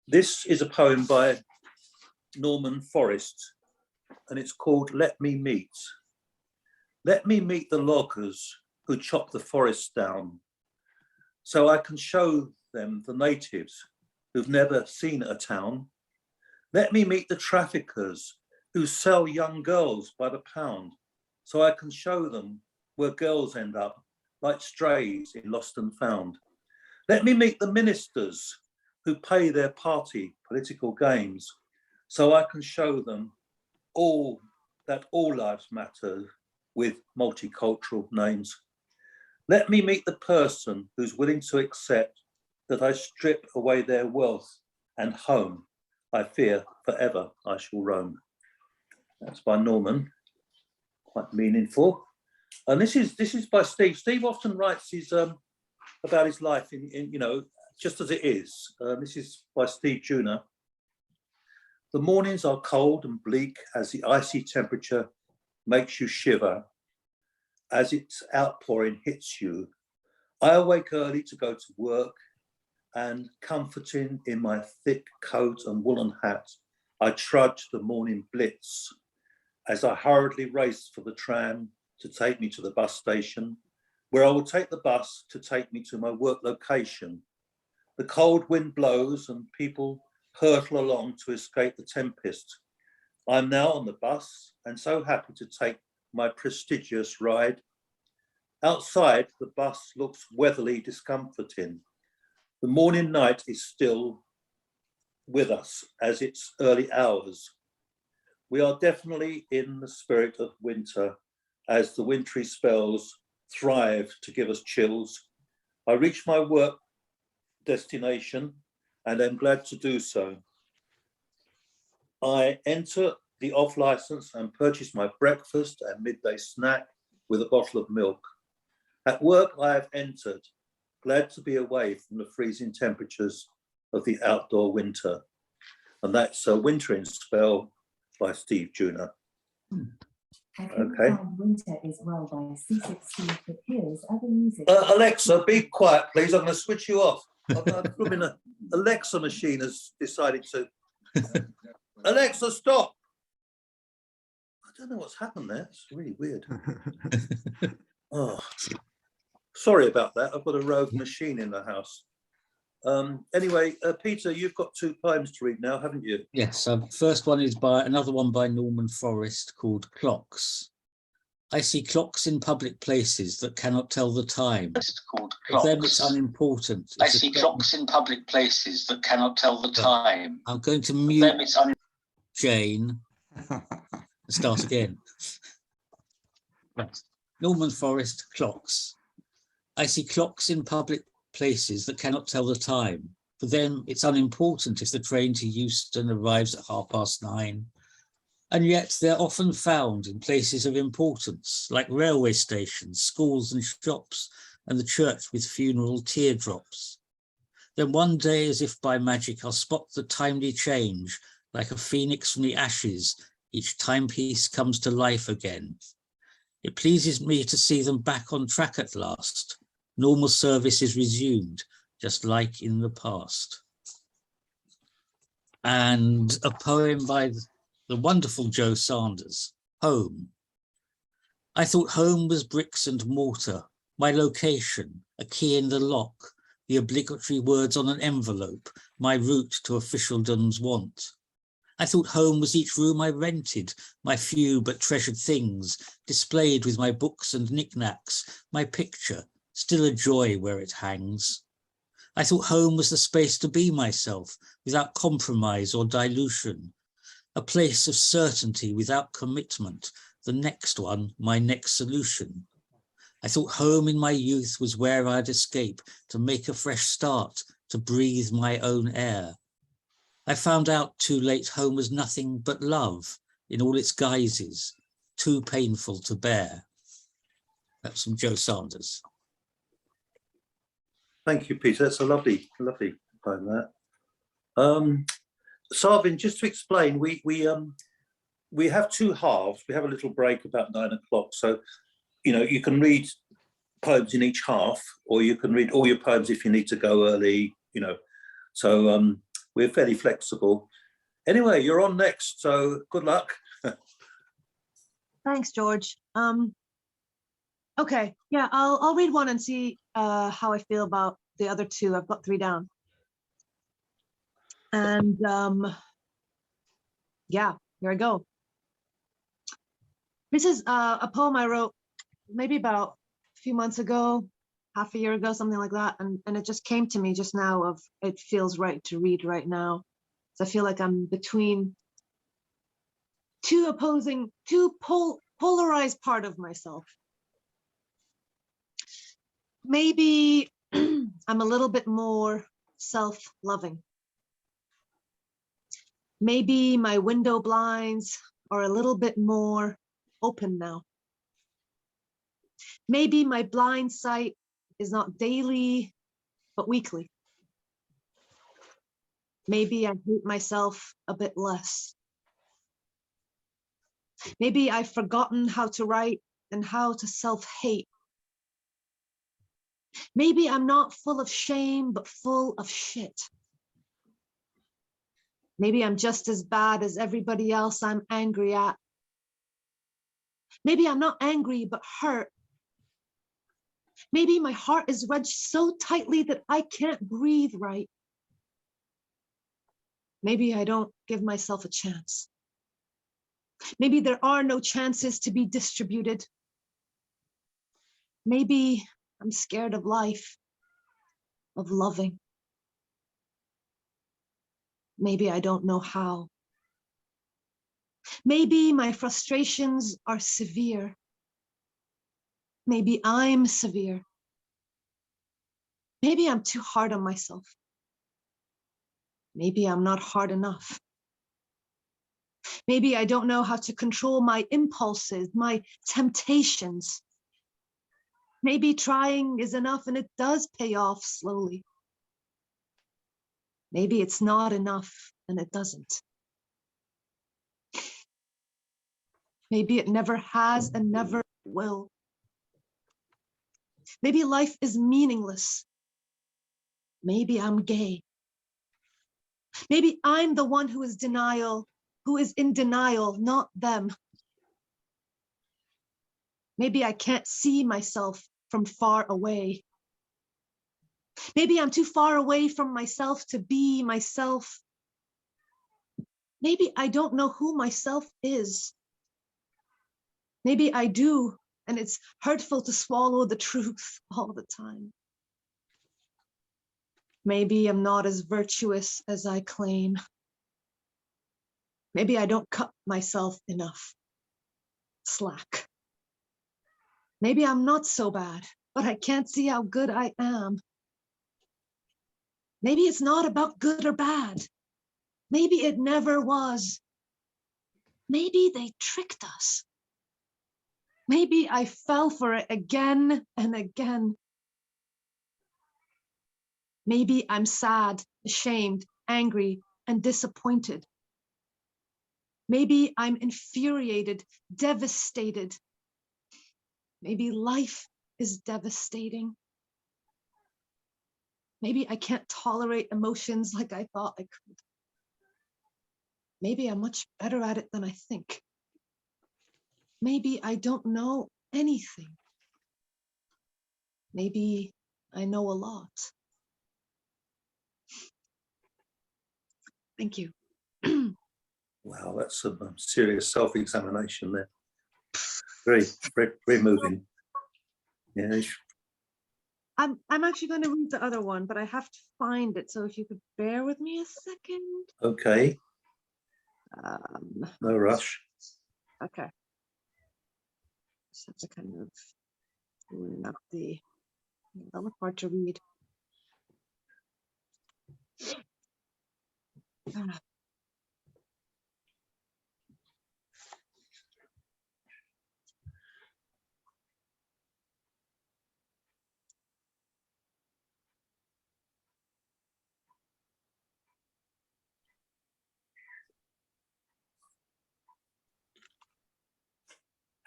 This is a poem by Norman Forrest, and it's called Let Me Meet. Let me meet the loggers who chop the forest down, so I can show them the natives who've never seen a town. Let me meet the traffickers who sell young girls by the pound, so I can show them where girls end up like strays in Lost and Found. Let me meet the ministers who pay their party political games, so I can show them all lives matter with multicultural names. Let me meet the person who's willing to accept that I strip away their wealth and home. I fear forever I shall roam. That's by Norman, quite meaningful. And this is by Steve. Steve often writes his about his life in just as it is. This is by Steve Juna. The mornings are cold and bleak as the icy temperature makes you shiver as its outpouring hits you. I awake early to go to work, and comforting in my thick coat and woolen hat, I trudge the morning blitz as I hurriedly race for the tram to take me to the bus station, where I will take the bus to take me to my work location. The cold wind blows and people hurtle along to escape the tempest. I'm now on the bus and so happy to take my prestigious ride. Outside, the bus looks weatherly discomforting. The morning night is still with us as it's early hours. We are definitely in the spirit of winter as the wintry spells thrive to give us chills. I reach my work destination and I'm glad to do so. I enter the off license and purchase my breakfast and midday snack with a bottle of milk. At work, I have entered, glad to be away from the freezing temperatures of the outdoor winter. And that's a Wintering Spell by Steve Juna. Okay. Winter is well by C6C, but here's other music. Alexa, be quiet, please. I'm going to switch you off. Alexa machine has decided to. Alexa, stop. I don't know what's happened there. It's really weird. Oh, sorry about that. I've got a rogue machine in the house. Anyway, Peter, you've got two poems to read now, haven't you? Yes. First one is by another one by Norman Forrest called Clocks. I see clocks in public places that cannot tell the time. It's called For them, Clocks. it's unimportant. I see clocks in public places that cannot tell the time. I'm going to For mute them, it's Jane and start again. Right. Norman Forrest, Clocks. I see clocks in public places that cannot tell the time. For them, it's unimportant if the train to Euston arrives at 9:30. And yet they're often found in places of importance, like railway stations, schools and shops, and the church with funeral teardrops. Then one day, as if by magic, I'll spot the timely change, like a phoenix from the ashes, each timepiece comes to life again. It pleases me to see them back on track at last. Normal service is resumed, just like in the past. And a poem by the wonderful Joe Sanders, Home. I thought home was bricks and mortar, my location, a key in the lock, the obligatory words on an envelope, my route to officialdom's want. I thought home was each room I rented, my few but treasured things, displayed with my books and knickknacks, my picture, still a joy where it hangs. I thought home was the space to be myself, without compromise or dilution, a place of certainty without commitment, the next one, my next solution. I thought home in my youth was where I'd escape, to make a fresh start, to breathe my own air. I found out too late home was nothing but love in all its guises, too painful to bear. That's from Joe Sanders. Thank you, Peter. That's a lovely poem, that. Sarvin, just to explain, we have two halves. We have a little break about 9 o'clock. So, you can read poems in each half, or you can read all your poems if you need to go early, So we're fairly flexible. Anyway, you're on next, so good luck. Thanks, George. Okay, yeah, I'll read one and see how I feel about the other two. I've got 3 down. And yeah, here I go. This is a poem I wrote maybe about a few months ago, half a year ago, something like that. And it just came to me just now of it feels right to read right now. So I feel like I'm between two polarized part of myself. Maybe I'm a little bit more self-loving. Maybe my window blinds are a little bit more open now. Maybe my blind sight is not daily, but weekly. Maybe I hate myself a bit less. Maybe I've forgotten how to write and how to self-hate. Maybe I'm not full of shame, but full of shit. Maybe I'm just as bad as everybody else I'm angry at. Maybe I'm not angry, but hurt. Maybe my heart is wedged so tightly that I can't breathe right. Maybe I don't give myself a chance. Maybe there are no chances to be distributed. Maybe I'm scared of life, of loving. Maybe I don't know how. Maybe my frustrations are severe. Maybe I'm severe. Maybe I'm too hard on myself. Maybe I'm not hard enough. Maybe I don't know how to control my impulses, my temptations. Maybe trying is enough and it does pay off slowly. Maybe it's not enough and it doesn't. Maybe it never has and never will. Maybe life is meaningless. Maybe I'm gay. Maybe I'm the one who is in denial, not them. Maybe I can't see myself from far away. Maybe I'm too far away from myself to be myself. Maybe I don't know who myself is. Maybe I do, and it's hurtful to swallow the truth all the time. Maybe I'm not as virtuous as I claim. Maybe I don't cut myself enough slack. Maybe I'm not so bad, but I can't see how good I am. Maybe it's not about good or bad. Maybe it never was. Maybe they tricked us. Maybe I fell for it again and again. Maybe I'm sad, ashamed, angry, and disappointed. Maybe I'm infuriated, devastated. Maybe life is devastating. Maybe I can't tolerate emotions like I thought I could. Maybe I'm much better at it than I think. Maybe I don't know anything. Maybe I know a lot. Thank you. Wow, that's some serious self-examination there. Very, very, very moving. Yeah. I'm actually going to read the other one, but I have to find it. So if you could bear with me a second. Okay. No rush. Okay. Just have to kind of tune up the look hard to read.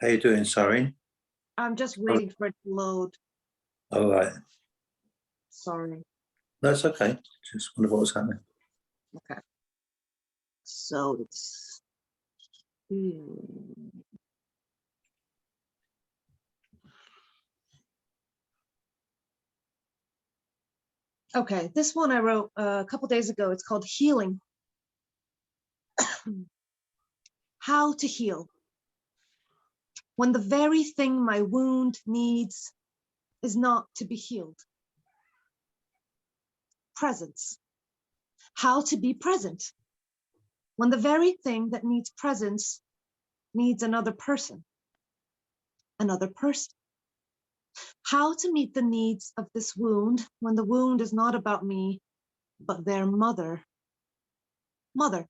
How you doing, Sareen? I'm just waiting for it to load. All right. Sorry. That's okay. Just wonder what was happening. Okay. So it's. Okay, this one I wrote a couple days ago. It's called Healing. How to heal. When the very thing my wound needs is not to be healed. Presence. How to be present. When the very thing that needs presence needs another person. Another person. How to meet the needs of this wound when the wound is not about me, but their mother. Mother.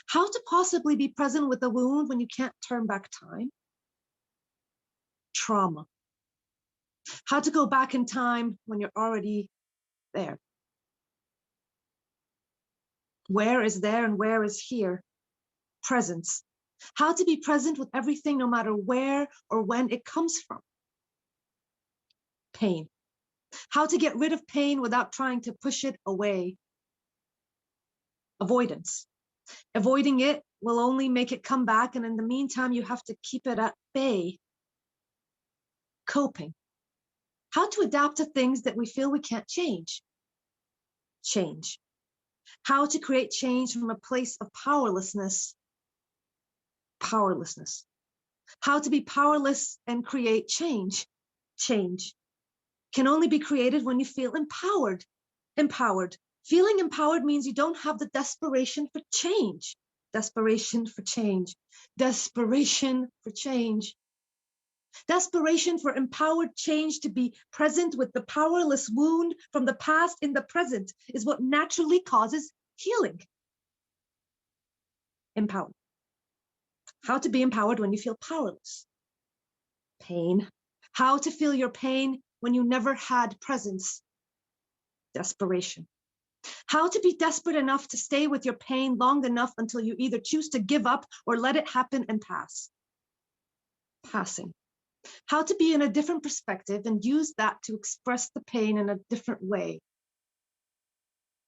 How to possibly be present with the wound when you can't turn back time. Trauma. How to go back in time when you're already there. Where is there and where is here? Presence. How to be present with everything no matter where or when it comes from. Pain. How to get rid of pain without trying to push it away. Avoidance. Avoiding it will only make it come back, and in the meantime, you have to keep it at bay. Coping. How to adapt to things that we feel we can't change. Change. How to create change from a place of powerlessness. Powerlessness. How to be powerless and create change. Change. Can only be created when you feel empowered. Empowered. Feeling empowered means you don't have the desperation for change. Desperation for change. Desperation for change. Desperation for empowered change to be present with the powerless wound from the past in the present is what naturally causes healing. Empowered. How to be empowered when you feel powerless. Pain. How to feel your pain when you never had presence. Desperation. How to be desperate enough to stay with your pain long enough until you either choose to give up or let it happen and pass. Passing. How to be in a different perspective and use that to express the pain in a different way.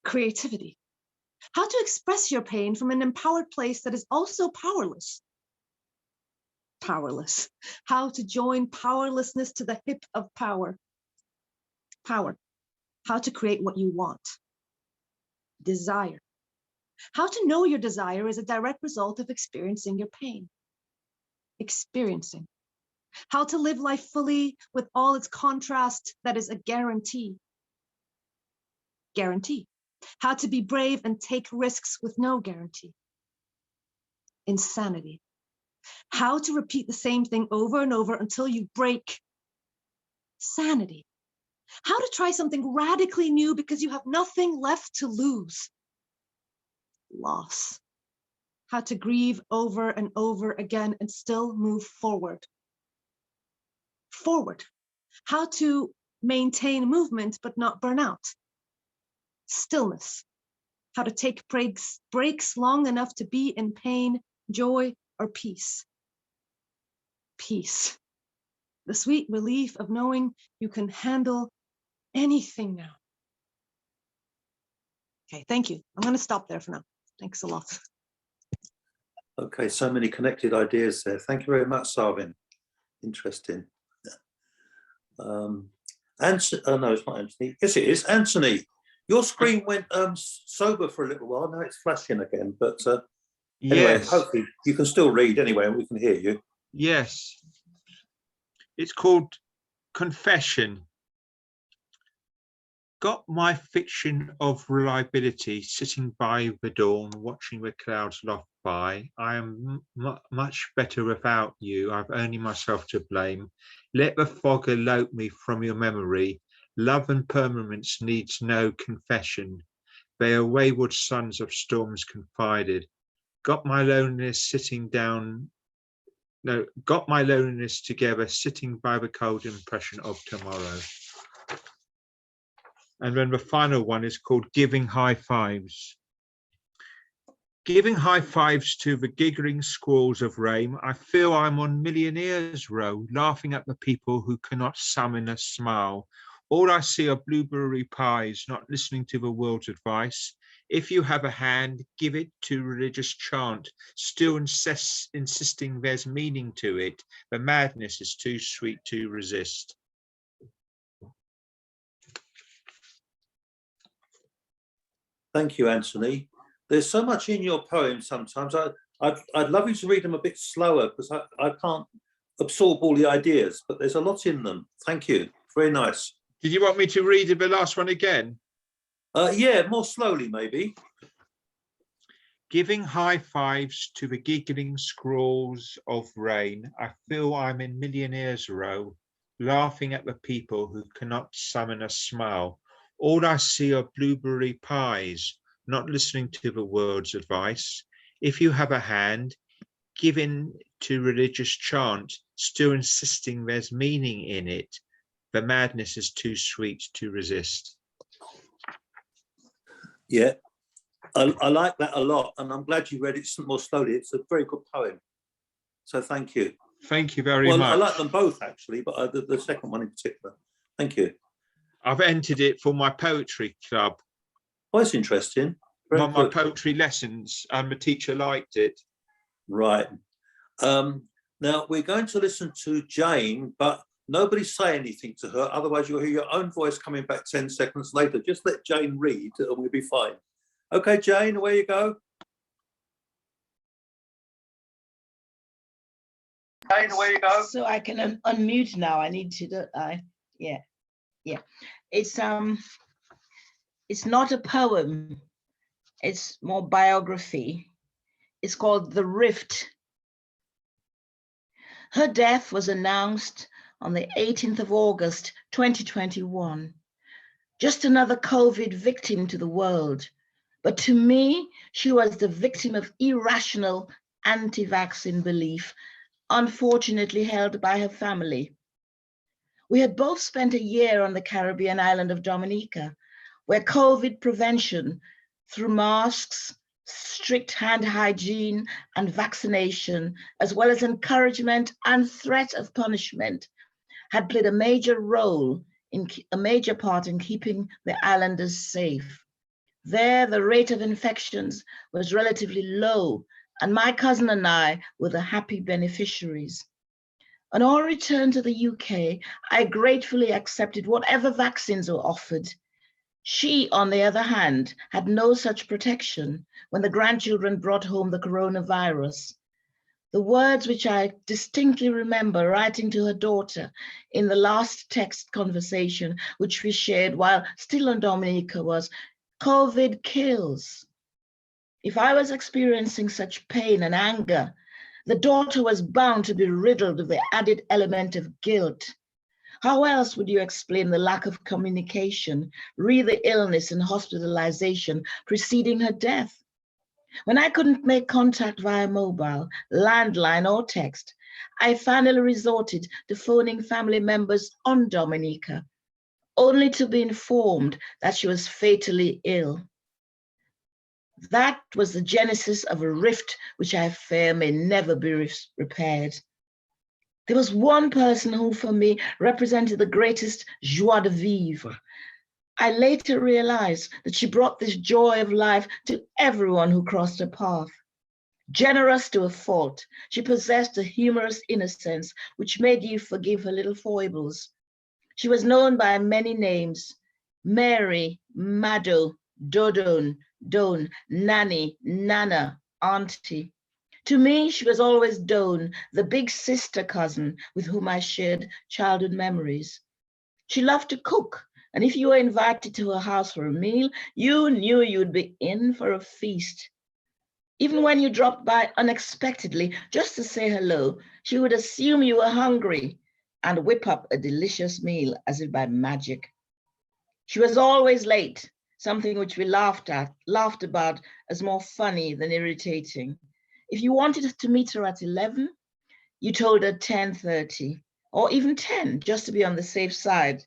Creativity. How to express your pain from an empowered place that is also powerless. Powerless. How to join powerlessness to the hip of power. Power. How to create what you want. Desire. How to know your desire is a direct result of experiencing your pain. Experiencing. How to live life fully with all its contrast that is a guarantee. Guarantee. How to be brave and take risks with no guarantee. Insanity. How to repeat the same thing over and over until you break. Sanity. How to try something radically new because you have nothing left to lose. Loss. How to grieve over and over again and still move forward. Forward. How to maintain movement but not burn out. Stillness. How to take breaks long enough to be in pain, joy, or peace. Peace. The sweet relief of knowing you can handle anything now. Okay, thank you. I'm going to stop there for now. Thanks a lot. Okay, so many connected ideas there. Thank you very much, Sarvin. Interesting. No, it's not Anthony. Yes, it is. Anthony, your screen went sober for a little while. Now it's flashing again. But anyway, Yes, hopefully you can still read anyway and we can hear you. yes. It's called Confession. Got my fiction of reliability sitting by the dawn, watching the clouds loft by. I am much better without you. I've only myself to blame. Let the fog elope me from your memory. Love and permanence needs no confession. They are wayward sons of storms confided. Got my loneliness together, sitting by the cold impression of tomorrow. And then the final one is called Giving High Fives. Giving high fives to the giggling squalls of rain, I feel I'm on Millionaires Row, laughing at the people who cannot summon a smile, All I see are blueberry pies, not listening to the world's advice. If you have a hand, give it to religious chant, still insisting there's meaning to it. The madness is too sweet to resist. Thank you, Anthony. There's so much in your poem sometimes. I'd love you to read them a bit slower because I can't absorb all the ideas, but there's a lot in them. Thank you. Very nice. Did you want me to read the last one again? Yeah, more slowly, maybe. Giving high fives to the giggling scrawls of rain, I feel I'm in Millionaires Row, laughing at the people who cannot summon a smile. All I see are blueberry pies, not listening to the world's advice. If you have a hand, give in to religious chant, still insisting there's meaning in it. The madness is too sweet to resist. Yeah, I like that a lot, and I'm glad you read it more slowly. It's a very good poem. So thank you. Thank you very Well, much. I like them both, actually, but the second one in particular. Thank you. I've entered it for my poetry club, Oh, it's interesting. Very my good. poetry lessons, and the teacher liked it. Right. Now, we're going to listen to Jane, but nobody say anything to her, otherwise you'll hear your own voice coming back 10 seconds later. Just let Jane read and we'll be fine. Okay, Jane, away you go. Jane, away you go. So I can unmute now. I need to, don't I? Yeah, yeah. It's not a poem. It's more biography. It's called The Rift. Her death was announced on the 18th of August, 2021. Just another COVID victim to the world. But to me, she was the victim of irrational anti-vaccine belief, unfortunately held by her family. We had both spent a year on the Caribbean island of Dominica, where COVID prevention through masks, strict hand hygiene and vaccination, as well as encouragement and threat of punishment, had played a major part in keeping the islanders safe. There, the rate of infections was relatively low, and my cousin and I were the happy beneficiaries. On our return to the UK, I gratefully accepted whatever vaccines were offered. She, on the other hand, had no such protection when the grandchildren brought home the coronavirus. The words which I distinctly remember writing to her daughter in the last text conversation which we shared while still on Dominica was, "COVID kills." If I was experiencing such pain and anger, the daughter was bound to be riddled with the added element of guilt. How else would you explain the lack of communication, re the illness and hospitalization preceding her death? When I couldn't make contact via mobile, landline, or text, I finally resorted to phoning family members on Dominica, only to be informed that she was fatally ill. That was the genesis of a rift which I fear may never be repaired. There was one person who, for me, represented the greatest joie de vivre. I later realized that she brought this joy of life to everyone who crossed her path. Generous to a fault, she possessed a humorous innocence which made you forgive her little foibles. She was known by many names: Mary, Mado, Dodon, Don, Nanny, Nana, Auntie. To me, she was always Don, the big sister cousin with whom I shared childhood memories. She loved to cook, and if you were invited to her house for a meal, you knew you'd be in for a feast. Even when you dropped by unexpectedly just to say hello, she would assume you were hungry and whip up a delicious meal as if by magic. She was always late, something which we laughed about as more funny than irritating. If you wanted to meet her at 11, you told her 10:30 or even 10, just to be on the safe side.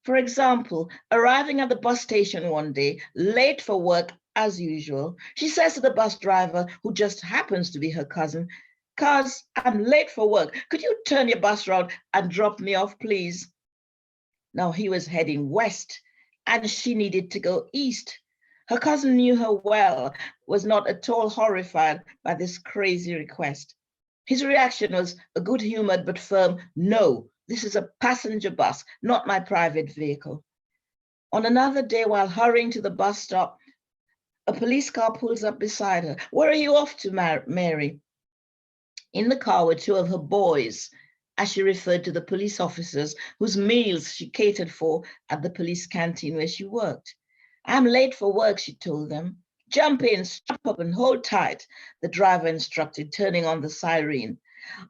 For example, arriving at the bus station one day, late for work as usual, she says to the bus driver, who just happens to be her cousin, "Cuz, I'm late for work. Could you turn your bus around and drop me off, please?" Now he was heading west and she needed to go east. Her cousin knew her well, was not at all horrified by this crazy request. His reaction was a good-humored but firm, "No, this is a passenger bus, not my private vehicle." On another day, while hurrying to the bus stop, a police car pulls up beside her. "Where are you off to, Mary?" In the car were two of her boys, as she referred to the police officers whose meals she catered for at the police canteen where she worked. "I'm late for work," she told them. "Jump in, strap up and hold tight," the driver instructed, turning on the siren.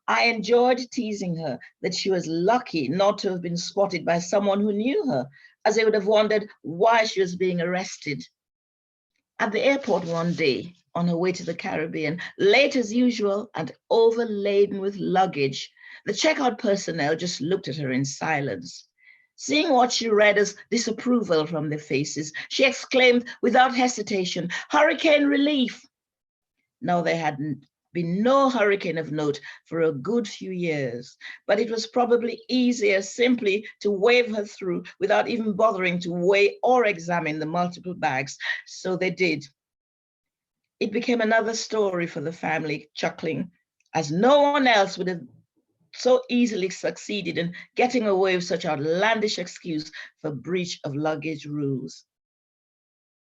I enjoyed teasing her that she was lucky not to have been spotted by someone who knew her, as they would have wondered why she was being arrested. At the airport one day, on her way to the Caribbean, late as usual and overladen with luggage, the checkout personnel just looked at her in silence. Seeing what she read as disapproval from their faces, she exclaimed without hesitation, "Hurricane relief!" Now, there had been no hurricane of note for a good few years, but it was probably easier simply to wave her through without even bothering to weigh or examine the multiple bags, so they did. It became another story for the family, chuckling, as no one else would have so easily succeeded in getting away with such outlandish excuse for breach of luggage rules.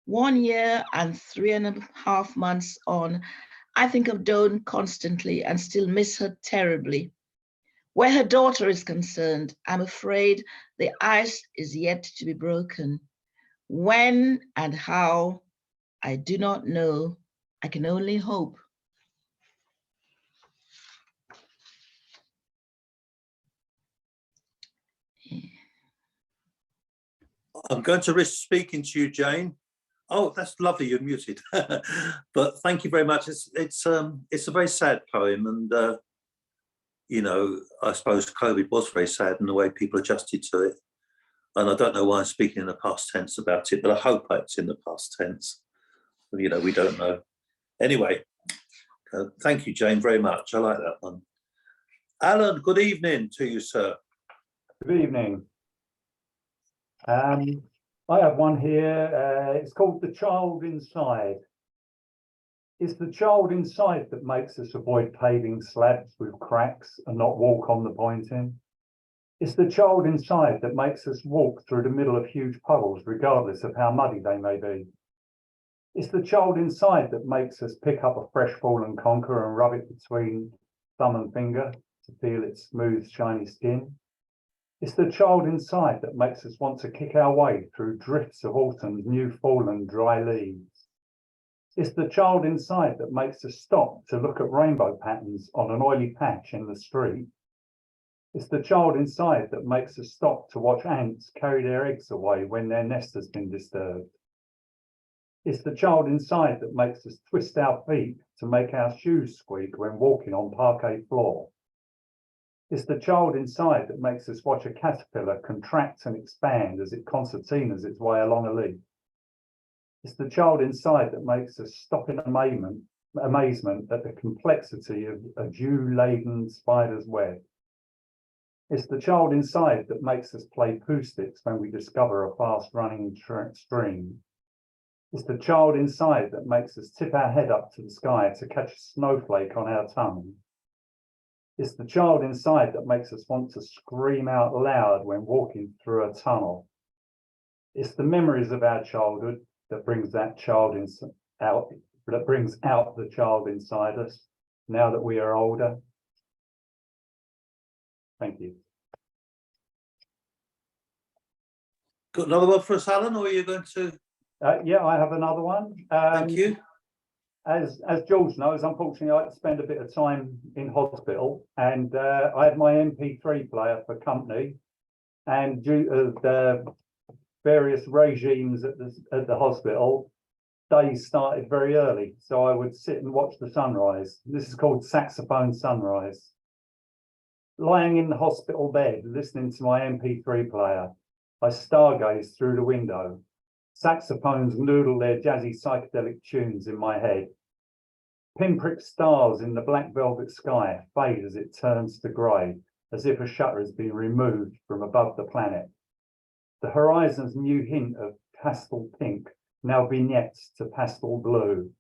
1 year and 3.5 months on, I think of Dawn constantly and still miss her terribly. Where her daughter is concerned, I'm afraid the ice is yet to be broken. When and how, I do not know. I can only hope. I'm going to risk speaking to you, Jane. Oh, that's lovely. You're muted. But thank you very much. It's a very sad poem, and you know, I suppose COVID was very sad in the way people adjusted to it. And I don't know why I'm speaking in the past tense about it, but I hope it's in the past tense. You know, we don't know. Anyway, thank you, Jane, very much. I like that one. Alan, good evening to you, sir. Good evening. I have one here. It's called The Child Inside. It's the child inside that makes us avoid paving slabs with cracks and not walk on the pointing. It's the child inside that makes us walk through the middle of huge puddles, regardless of how muddy they may be. It's the child inside that makes us pick up a fresh fallen conker and rub it between thumb and finger to feel its smooth, shiny skin. It's the child inside that makes us want to kick our way through drifts of autumn's new fallen dry leaves. It's the child inside that makes us stop to look at rainbow patterns on an oily patch in the street. It's the child inside that makes us stop to watch ants carry their eggs away when their nest has been disturbed. It's the child inside that makes us twist our feet to make our shoes squeak when walking on parquet floor. It's the child inside that makes us watch a caterpillar contract and expand as it concertinas its way along a leaf. It's the child inside that makes us stop in amazement at the complexity of a dew-laden spider's web. It's the child inside that makes us play poo sticks when we discover a fast-running stream. It's the child inside that makes us tip our head up to the sky to catch a snowflake on our tongue. It's the child inside that makes us want to scream out loud when walking through a tunnel. It's the memories of our childhood that brings out the child inside us now that we are older. Thank you. Got another one for us, Alan, or are you going to? Yeah, I have another one. Thank you. As George knows, unfortunately, I had to spend a bit of time in hospital, and I had my MP3 player for company, and due to the various regimes at the hospital, days started very early, so I would sit and watch the sunrise. This is called Saxophone Sunrise. Lying in the hospital bed, listening to my MP3 player, I stargazed through the window. Saxophones noodle their jazzy psychedelic tunes in my head. Pinprick stars in the black velvet sky fade as it turns to grey, as if a shutter has been removed from above the planet. The horizon's new hint of pastel pink, now vignettes to pastel blue.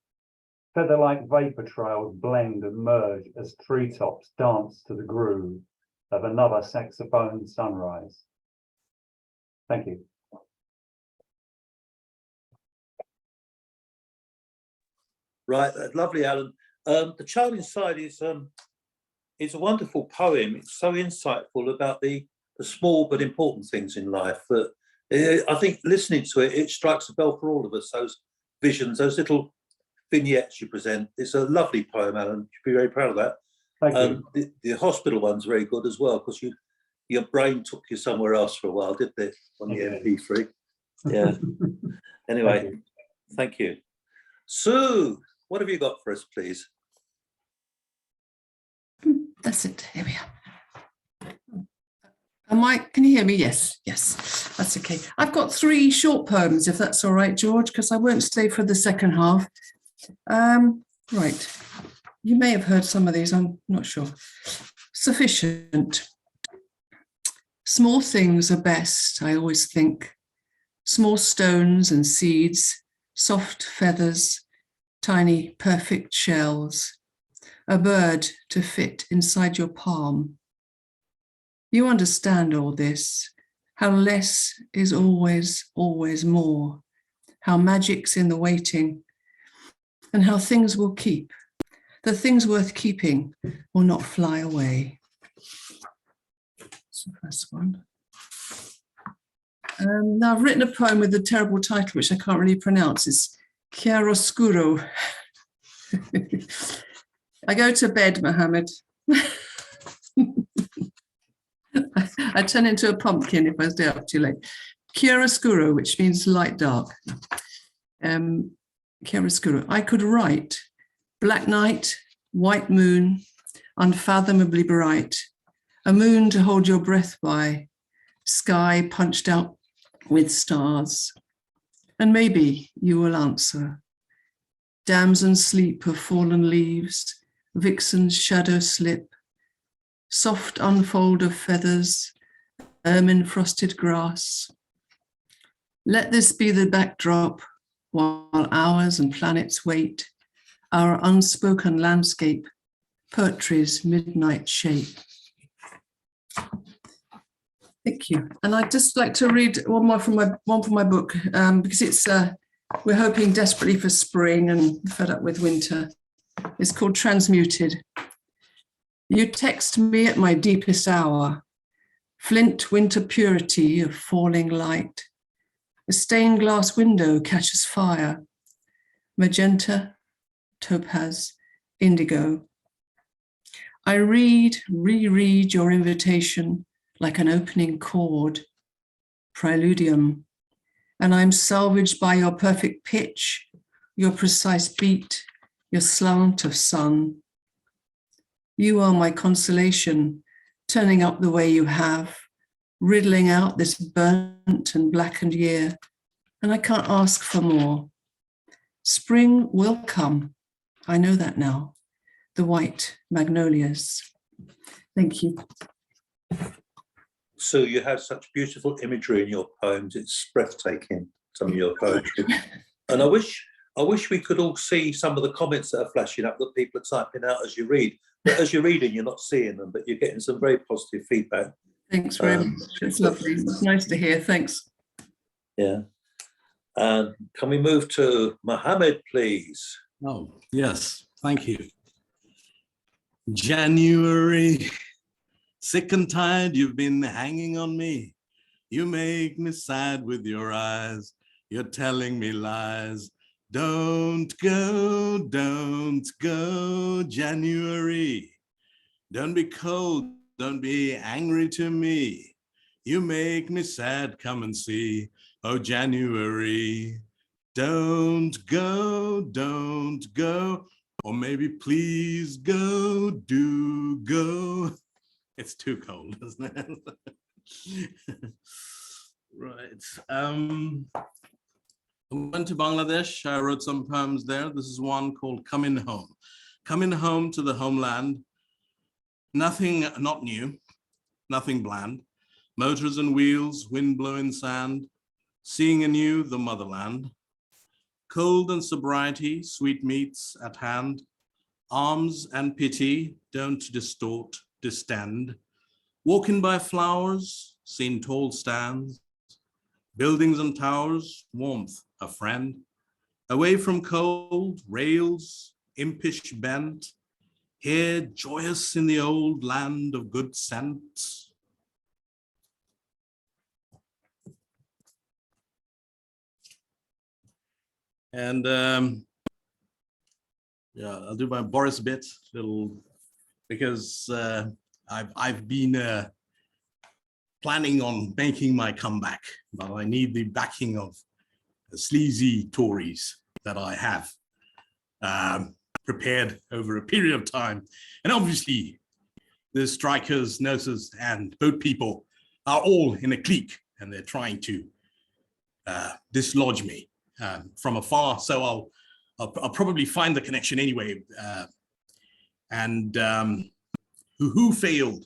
Feather-like vapor trails blend and merge as treetops dance to the groove of another saxophone sunrise. Thank you. Right, lovely, Alan. The Child Inside is a wonderful poem. It's so insightful about the small but important things in life that I think listening to it, it strikes a bell for all of us. Those visions, those little vignettes you present. It's a lovely poem, Alan. You should be very proud of that. Thank you. The hospital one's very good as well, because your brain took you somewhere else for a while, didn't it? On the MP3. Yeah. Anyway, thank you. Sue, what have you got for us, please? That's it. Here we are. Can you hear me? Yes, yes, that's okay. I've got 3 short poems, if that's all right, George, because I won't stay for the second half. Right. You may have heard some of these, I'm not sure. Sufficient. Small things are best, I always think. Small stones and seeds, soft feathers, tiny perfect shells. A bird to fit inside your palm. You understand all this, how less is always, always more, how magic's in the waiting, and how things will keep. The things worth keeping will not fly away. That's the first one. Now I've written a poem with a terrible title, which I can't really pronounce. It's Chiaroscuro. I go to bed, Mohammed. I turn into a pumpkin if I stay up too late. Chiaroscuro, which means light dark. Chiaroscuro. I could write black night, white moon, unfathomably bright, a moon to hold your breath by, sky punched out with stars. And maybe you will answer. Damson sleep of fallen leaves, vixen's shadow slip, soft unfold of feathers, ermine frosted grass. Let this be the backdrop while hours and planets wait, our unspoken landscape, poetry's midnight shape. Thank you. And I'd just like to read one from my book, because it's we're hoping desperately for spring and fed up with winter. It's called Transmuted. You text me at my deepest hour, flint winter purity of falling light. A stained glass window catches fire, magenta, topaz, indigo. I reread your invitation like an opening chord, preludium, and I'm salvaged by your perfect pitch, your precise beat, your slant of sun. You are my consolation, turning up the way you have, riddling out this burnt and blackened year, and I can't ask for more. Spring will come, I know that now, the white magnolias. Thank you. Sue, you have such beautiful imagery in your poems. It's breathtaking, some of your poetry. And I wish we could all see some of the comments that are flashing up that people are typing out as you read. But as you're reading, you're not seeing them, but you're getting some very positive feedback. Thanks very much. It's lovely. It's nice to hear. Thanks. Yeah. And can we move to Mohammed, please? Oh, yes. Thank you. January, sick and tired, you've been hanging on me. You make me sad with your eyes. You're telling me lies. Don't go, January. Don't be cold, don't be angry to me. You make me sad, come and see. Oh, January, don't go. Or maybe please go, do go. It's too cold, isn't it? Right. I went to Bangladesh. I wrote some poems there. This is one called Coming Home. Coming home to the homeland. Nothing, not new, nothing bland. Motors and wheels, wind blowing sand, seeing anew the motherland. Cold and sobriety, sweet meats at hand. Arms and pity don't distort, distend. Walking by flowers, seen tall stands. Buildings and towers, warmth, a friend. Away from cold, rails, impish bent. Here, joyous in the old land of good sense. And yeah, I'll do my Boris bit, little, because I've been planning on making my comeback, but I need the backing of the sleazy Tories that I have prepared over a period of time. And obviously, the strikers, nurses, and boat people are all in a clique, and they're trying to dislodge me from afar. So I'll probably find the connection anyway. Who failed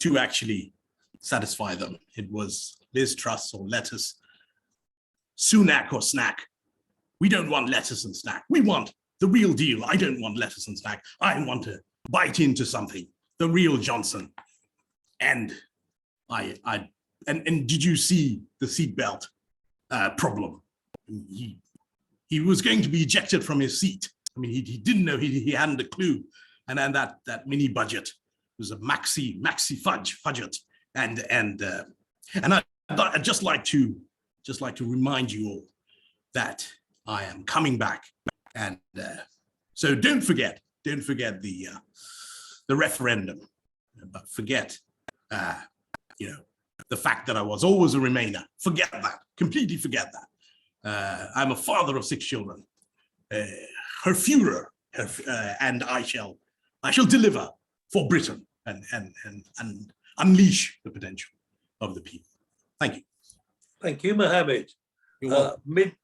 to actually satisfy them? It was Liz Truss or Lettuce, Sunak or Snack. We don't want lettuce and snack. We want the real deal. I don't want lettuce and snack. I want to bite into something, the real Johnson. And and did you see the seatbelt problem? He was going to be ejected from his seat. I mean, he didn't know, he hadn't a clue. And then that mini budget was a maxi fudget. And I'd just like to remind you all that I am coming back. And so don't forget the referendum, but forget, the fact that I was always a Remainer. Forget that, completely forget that. I'm a father of 6 children. Her Führer, and I shall deliver for Britain and unleash the potential of the people. Thank you. Thank you, Mohammed.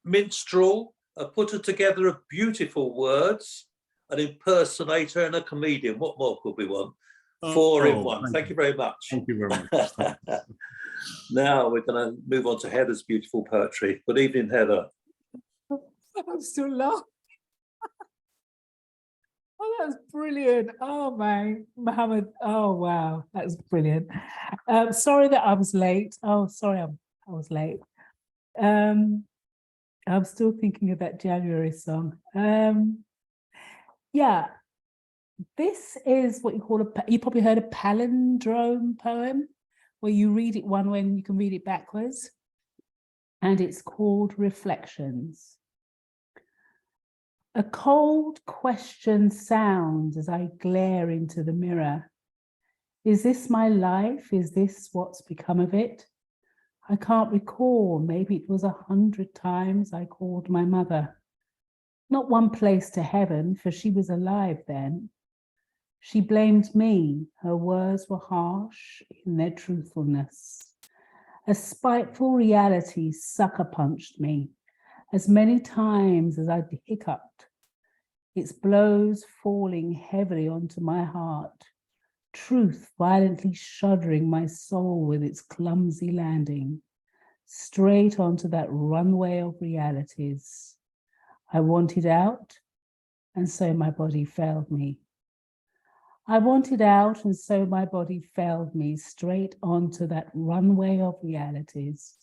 Minstrel, a putter together of beautiful words, an impersonator and a comedian. What more could we want? 4 in 1. Thank you very much. Thank you very much. Now we're going to move on to Heather's beautiful poetry. Good evening, Heather. I'm still laughing. Oh, that's brilliant. Oh, man, Mohammed. Oh, wow, that's brilliant. Sorry that I was late. Oh, sorry, I was late. I'm still thinking of that January song. Yeah, this is what you call you probably heard a palindrome poem, where you read it one way and you can read it backwards. And it's called Reflections. A cold question sounds as I glare into the mirror. Is this my life? Is this what's become of it? I can't recall. Maybe it was 100 times I called my mother. Not one place to heaven, for she was alive then. She blamed me. Her words were harsh in their truthfulness. A spiteful reality sucker punched me as many times as I'd hiccuped, its blows falling heavily onto my heart, truth violently shuddering my soul with its clumsy landing, straight onto that runway of realities. I wanted out, and so my body failed me. I wanted out, and so my body failed me, straight onto that runway of realities,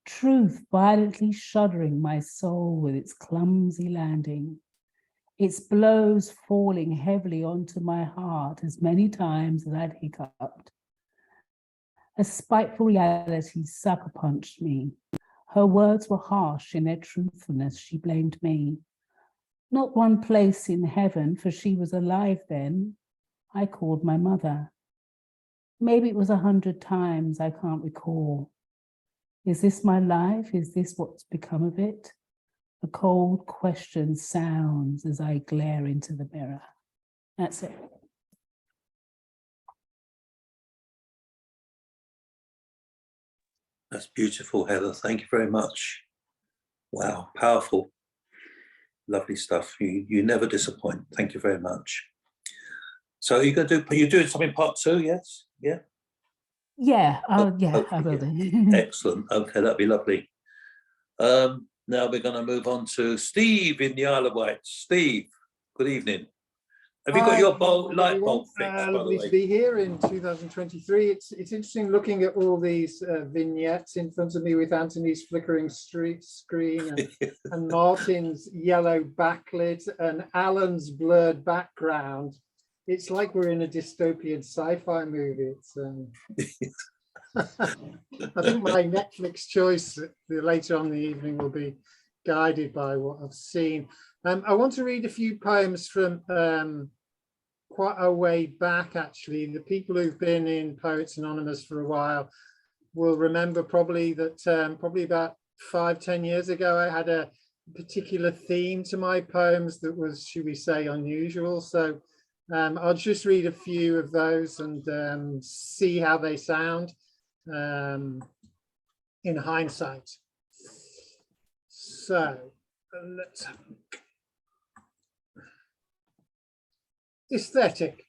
truth violently shuddering my soul with its clumsy landing, its blows falling heavily onto my heart as many times as I'd hiccuped. A spiteful reality sucker punched me. Her words were harsh in their truthfulness. She blamed me. Not one place in heaven, for she was alive then. I called my mother. Maybe it was 100 times, I can't recall. Is this my life? Is this what's become of it? A cold question sounds as I glare into the mirror. That's it. That's beautiful, Heather. Thank you very much. Wow, powerful. Lovely stuff. You never disappoint. Thank you very much. So you're doing something part 2, yes? Yeah? Yeah, yeah, I will Okay, do. Excellent. Okay, that'd be lovely. Now we're going to move on to Steve in the Isle of Wight. Steve, good evening. Have you got your light bulb fixed, by the Lovely to way? be here in 2023. It's interesting looking at all these vignettes in front of me with Anthony's flickering screen and Martin's yellow backlit and Alan's blurred background. It's like we're in a dystopian sci-fi movie. It's, I think my Netflix choice later on in the evening will be guided by what I've seen. I want to read a few poems from quite a way back, actually. The people who've been in Poets Anonymous for a while will remember probably that probably about 5-10 years ago, I had a particular theme to my poems that was, should we say, unusual. So I'll just read a few of those and see how they sound in hindsight. So let's have a look. Aesthetic.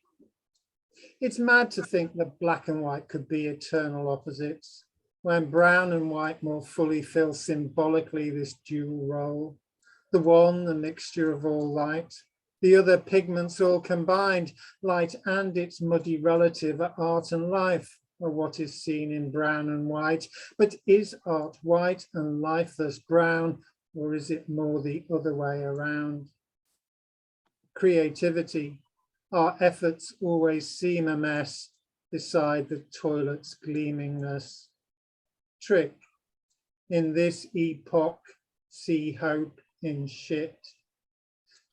It's mad to think that black and white could be eternal opposites, when brown and white more fully fill symbolically this dual role. The one, the mixture of all light, the other pigments all combined, light and its muddy relative are art and life, or what is seen in brown and white. But is art white and life thus brown, or is it more the other way around? Creativity. Our efforts always seem a mess beside the toilet's gleamingness. Trick. In this epoch, see hope in shit.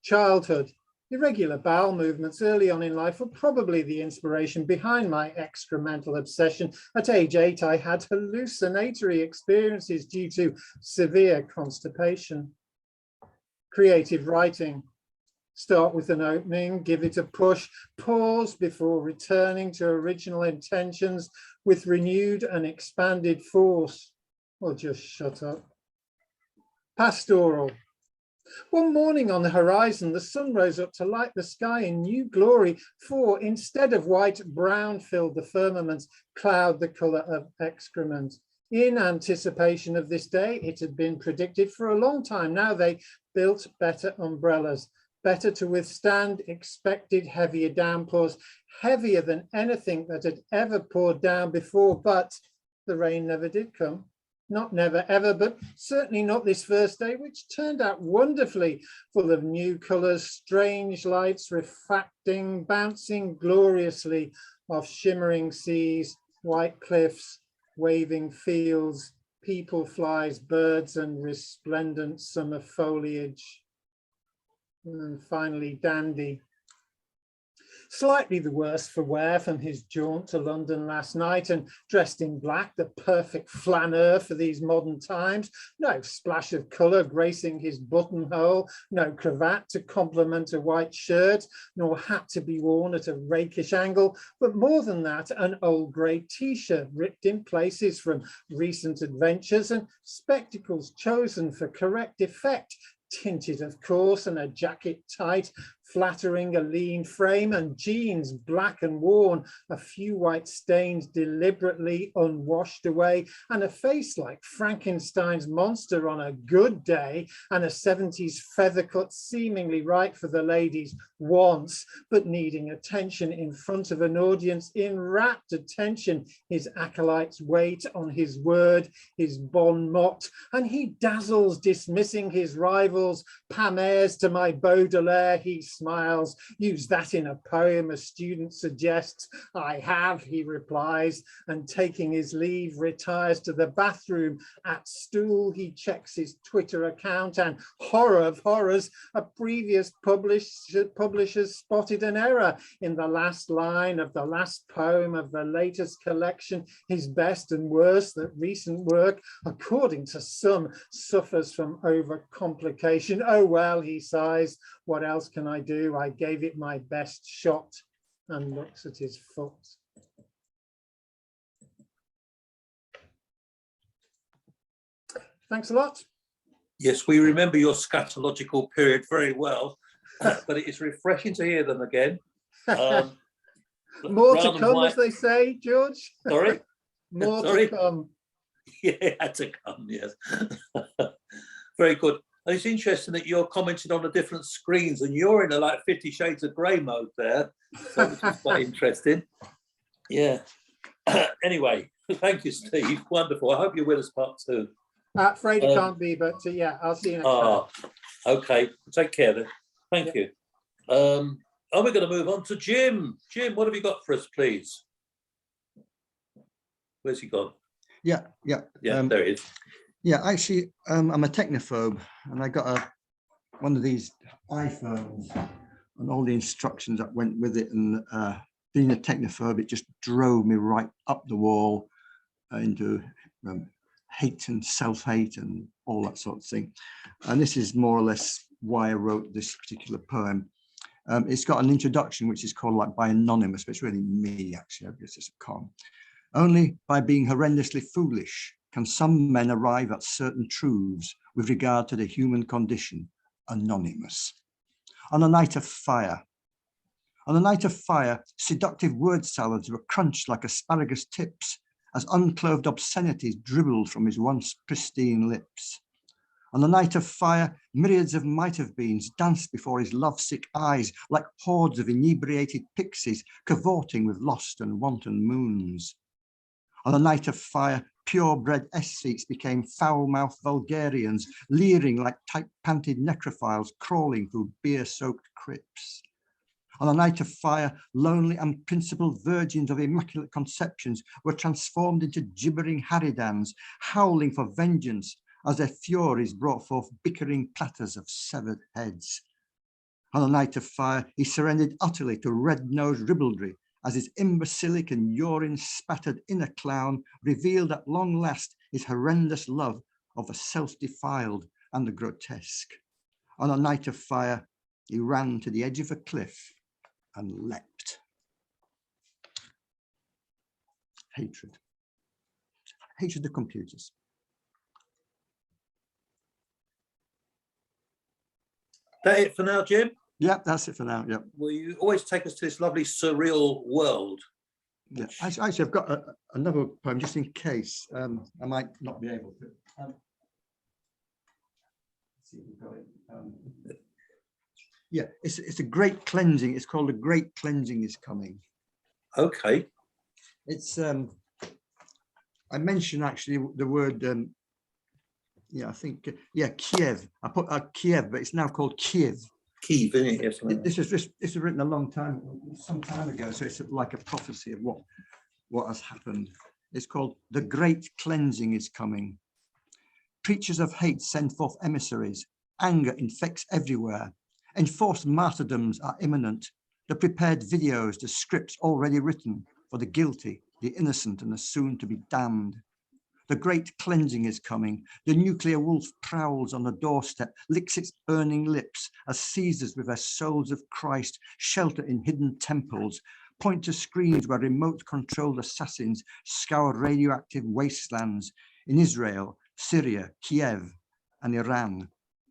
Childhood. Irregular bowel movements early on in life were probably the inspiration behind my excremental obsession. At age 8, I had hallucinatory experiences due to severe constipation. Creative writing. Start with an opening, give it a push, pause before returning to original intentions with renewed and expanded force, or just shut up. Pastoral. One morning on the horizon, the sun rose up to light the sky in new glory, for instead of white, brown filled the firmament, cloud the colour of excrement. In anticipation of this day, it had been predicted for a long time now, they built better umbrellas, better to withstand expected heavier downpours, heavier than anything that had ever poured down before, but the rain never did come. Not never ever, but certainly not this first day, which turned out wonderfully, full of new colours, strange lights refracting, bouncing gloriously off shimmering seas, white cliffs, waving fields, people flies, birds and resplendent summer foliage. And finally, dandy. Slightly the worse for wear from his jaunt to London last night, and dressed in black, the perfect flaneur for these modern times. No splash of colour gracing his buttonhole, no cravat to complement a white shirt, nor hat to be worn at a rakish angle, but more than that, an old grey t-shirt ripped in places from recent adventures, and spectacles chosen for correct effect, tinted of course, and a jacket tight, flattering a lean frame, and jeans black and worn, a few white stains deliberately unwashed away, and a face like Frankenstein's monster on a good day, and a 70s feather cut seemingly right for the ladies' wants, but needing attention in front of an audience in rapt attention. His acolytes wait on his word, his bon mot, and he dazzles, dismissing his rivals. Pamers to my Baudelaire, he smiles. Use that in a poem, a student suggests. I have, he replies, and taking his leave, retires to the bathroom. At stool, he checks his Twitter account, and horror of horrors, a previous publisher spotted an error in the last line of the last poem of the latest collection. His best and worst, that recent work, according to some, suffers from overcomplication. Oh well, he sighs, what else can I do? I gave it my best shot, and looks at his foot. Thanks a lot. Yes, we remember your scatological period very well, but it is refreshing to hear them again. More to come, as they say, George. Sorry? More Sorry? to come. Yeah, it had to come, yes. Very good. And it's interesting that you're commenting on the different screens and you're in a like 50 Shades of Grey mode there. So which is quite interesting. Yeah. Anyway, thank you, Steve. Wonderful. I hope you're with us part 2. Afraid it can't be, but yeah, I'll see you next time. Okay. Take care then. Thank you. Are we going to move on to Jim? Jim, what have you got for us, please? Where's he gone? Yeah. There he is. Yeah, actually, I'm a technophobe, and I got one of these iPhones and all the instructions that went with it. And being a technophobe, it just drove me right up the wall into hate and self-hate and all that sort of thing. And this is more or less why I wrote this particular poem. It's got an introduction which is called like by Anonymous, but it's really me actually, it's just a con. Only by being horrendously foolish can some men arrive at certain truths with regard to the human condition. Anonymous. On a night of fire. On a night of fire, seductive word salads were crunched like asparagus tips as unclothed obscenities dribbled from his once pristine lips. On the night of fire, myriads of might-have-beens danced before his lovesick eyes like hordes of inebriated pixies cavorting with lost and wanton moons. On the night of fire, purebred aesthetes became foul-mouthed vulgarians, leering like tight-panted necrophiles crawling through beer-soaked crypts. On a night of fire, lonely unprincipled virgins of immaculate conceptions were transformed into gibbering harridans, howling for vengeance as their furies brought forth bickering platters of severed heads. On a night of fire, he surrendered utterly to red-nosed ribaldry as his imbecilic and urine-spattered inner clown revealed at long last his horrendous love of the self-defiled and the grotesque. On a night of fire, he ran to the edge of a cliff and leapt. Hatred. Hatred of computers. That it for now, Jim? Yeah, that's it for now. Yeah. Well, you always take us to this lovely surreal world. Yeah. Actually, I've got another poem just in case. I might not be able to. Let's see if we've got it. Yeah, it's a great cleansing. It's called A Great Cleansing Is Coming. Okay. It's I mentioned actually the word yeah, I think Kiev. I put Kiev, but it's now called Kiev. Kiev, isn't it? Yes, This was written some time ago, so it's like a prophecy of what has happened. It's called The Great Cleansing Is Coming. Preachers of hate send forth emissaries. Anger infects everywhere. Enforced martyrdoms are imminent. The prepared videos, the scripts already written for the guilty, the innocent, and the soon to be damned. The great cleansing is coming. The nuclear wolf prowls on the doorstep, licks its burning lips as Caesars with their souls of Christ shelter in hidden temples, point to screens where remote-controlled assassins scour radioactive wastelands in Israel, Syria, Kiev, and Iran.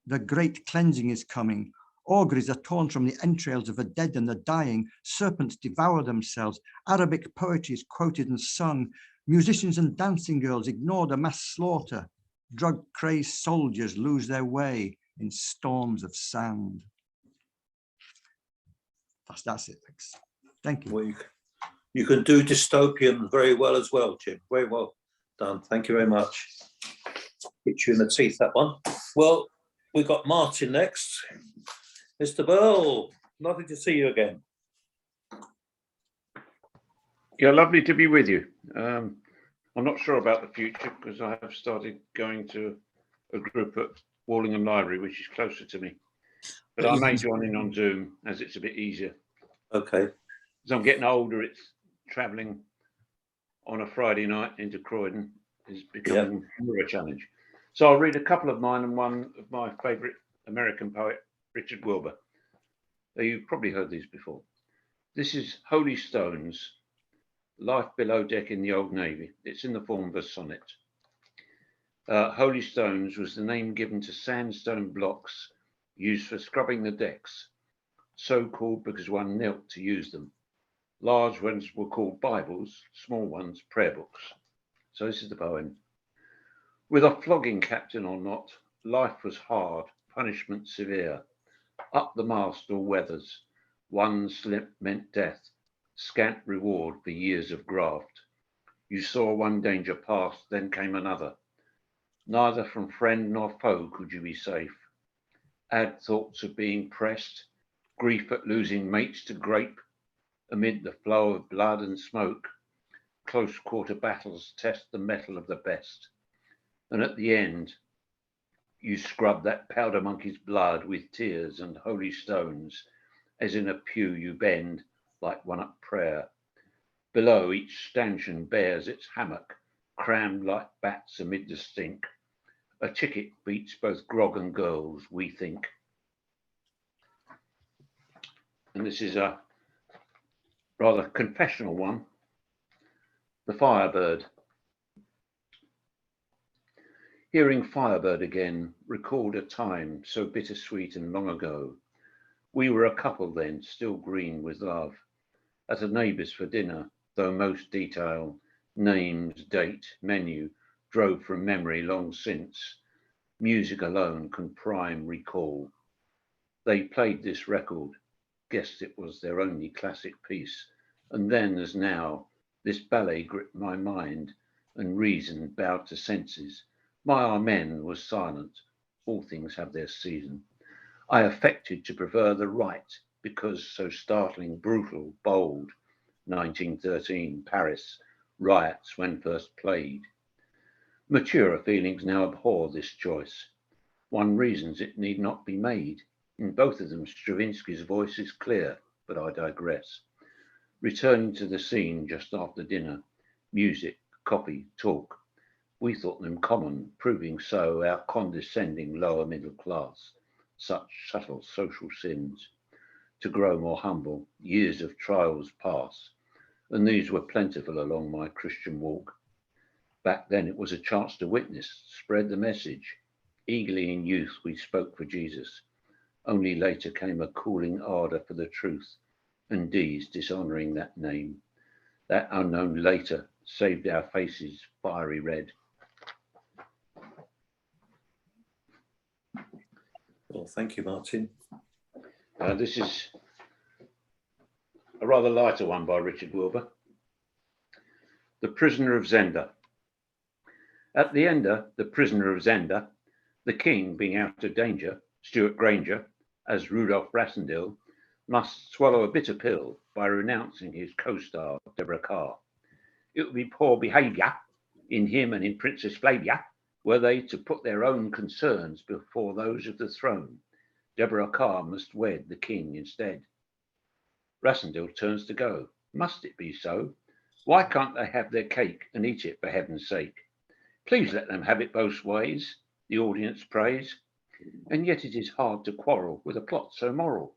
The great cleansing is coming. Auguries are torn from the entrails of the dead and the dying. Serpents devour themselves. Arabic poetry is quoted and sung. Musicians and dancing girls ignore the mass slaughter. Drug-crazed soldiers lose their way in storms of sound. That's it, thanks. Thank you. Well, you can do dystopian very well as well, Jim. Very well done. Thank you very much. Hit you in the teeth, that one. Well, we've got Martin next. Mr. Burl, lovely to see you again. Yeah, lovely to be with you. I'm not sure about the future because I have started going to a group at Wallingham Library, which is closer to me. But I may join in on Zoom as it's a bit easier. Okay. As I'm getting older, it's travelling on a Friday night into Croydon is becoming more a challenge. So I'll read a couple of mine and one of my favourite American poet, Richard Wilbur. You've probably heard these before. This is Holy Stones, Life Below Deck in the Old Navy. It's in the form of a sonnet. Holy Stones was the name given to sandstone blocks used for scrubbing the decks, so called because one knelt to use them. Large ones were called Bibles, small ones prayer books. So this is the poem. With a flogging captain or not, life was hard, punishment severe. Up the mast all weathers, one slip meant death, scant reward for years of graft. You saw one danger pass, then came another. Neither from friend nor foe could you be safe. Add thoughts of being pressed, grief at losing mates to grape. Amid the flow of blood and smoke, close quarter battles test the mettle of the best. And at the end, you scrub that powder monkey's blood with tears and holy stones, as in a pew you bend like one at prayer. Below each stanchion bears its hammock, crammed like bats amid the stink. A ticket beats both grog and girls, we think. And this is a rather confessional one. The Firebird. Hearing Firebird again recalled a time so bittersweet and long ago. We were a couple then, still green with love, at a neighbour's for dinner, though most detail, names, date, menu, drove from memory long since. Music alone can prime recall. They played this record, guessed it was their only classic piece, and then as now, this ballet gripped my mind, and reason bowed to senses. My amen was silent. All things have their season. I affected to prefer the right, because so startling, brutal, bold. 1913, Paris, riots when first played. Maturer feelings now abhor this choice. One reasons it need not be made. In both of them, Stravinsky's voice is clear, but I digress. Returning to the scene just after dinner, music, copy, talk. We thought them common, proving so our condescending lower middle class. Such subtle social sins. To grow more humble, years of trials pass, and these were plentiful along my Christian walk. Back then it was a chance to witness, spread the message. Eagerly in youth we spoke for Jesus. Only later came a cooling ardour for the truth, and D's dishonouring that name. That unknown later saved our faces fiery red. Well, thank you, Martin. This is a rather lighter one by Richard Wilbur. The Prisoner of Zenda. At the Ender, the Prisoner of Zenda, the king being out of danger, Stuart Granger, as Rudolph Rassendyll, must swallow a bitter pill by renouncing his co-star, Deborah Carr. It would be poor behaviour in him and in Princess Flavia were they to put their own concerns before those of the throne. Deborah Carr must wed the king instead. Rassendyll turns to go. Must it be so? Why can't they have their cake and eat it for heaven's sake? Please let them have it both ways, the audience prays. And yet it is hard to quarrel with a plot so moral.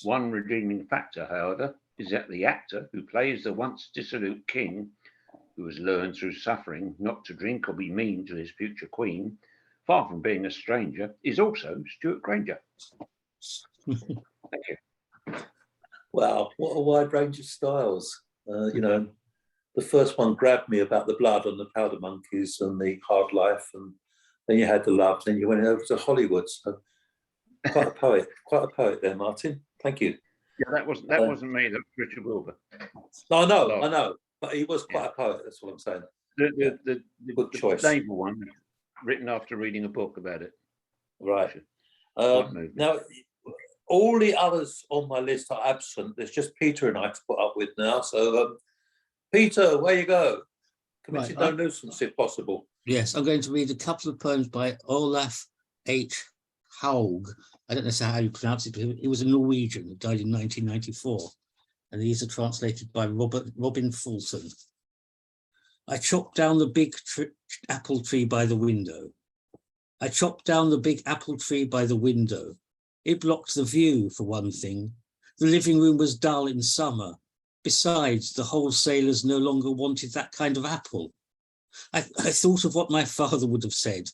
One redeeming factor, however, is that the actor who plays the once dissolute king, who has learned through suffering not to drink or be mean to his future queen, far from being a stranger, is also Stuart Granger. Thank you. Wow, what a wide range of styles. You know, the first one grabbed me about the blood and the powder monkeys and the hard life, and then you had the love, then you went over to Hollywood. So quite a poet there, Martin. Thank you. Yeah, that wasn't me, that was Richard Wilbur. No, I know, but he was quite a poet, that's what I'm saying. The Good choice. naval one, written after reading a book about it. Right. Now, all the others on my list are absent. There's just Peter and I to put up with now. So, Peter, where you go? Committed no nuisance, if possible. Yes, I'm going to read a couple of poems by Olaf H. Haug. I don't know how you pronounce it, but he was a Norwegian who died in 1994. And these are translated by Robin Fulton. I chopped down the big apple tree by the window. I chopped down the big apple tree by the window. It blocked the view, for one thing. The living room was dull in summer. Besides, the wholesalers no longer wanted that kind of apple. I thought of what my father would have said.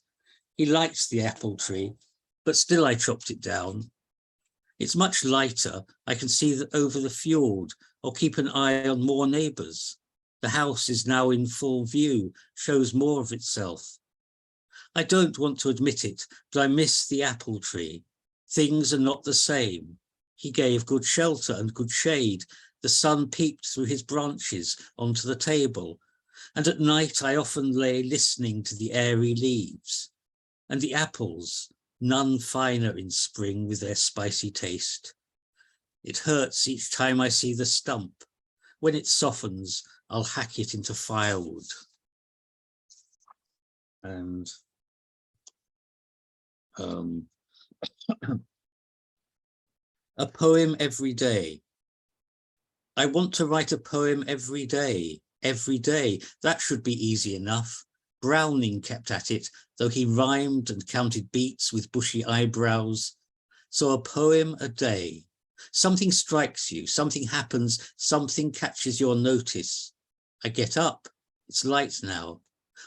He liked the apple tree, but still I chopped it down. It's much lighter. I can see over the fjord or keep an eye on more neighbours. The house is now in full view, shows more of itself. I don't want to admit it, but I miss the apple tree. Things are not the same. He gave good shelter and good shade. The sun peeped through his branches onto the table. And at night I often lay listening to the airy leaves. And the apples, none finer in spring with their spicy taste. It hurts each time I see the stump. When it softens, I'll hack it into firewood. And a poem every day. I want to write a poem every day. Every day. That should be easy enough. Browning kept at it, though he rhymed and counted beats with bushy eyebrows. So a poem a day. Something strikes you, something happens, something catches your notice. I get up, it's light now.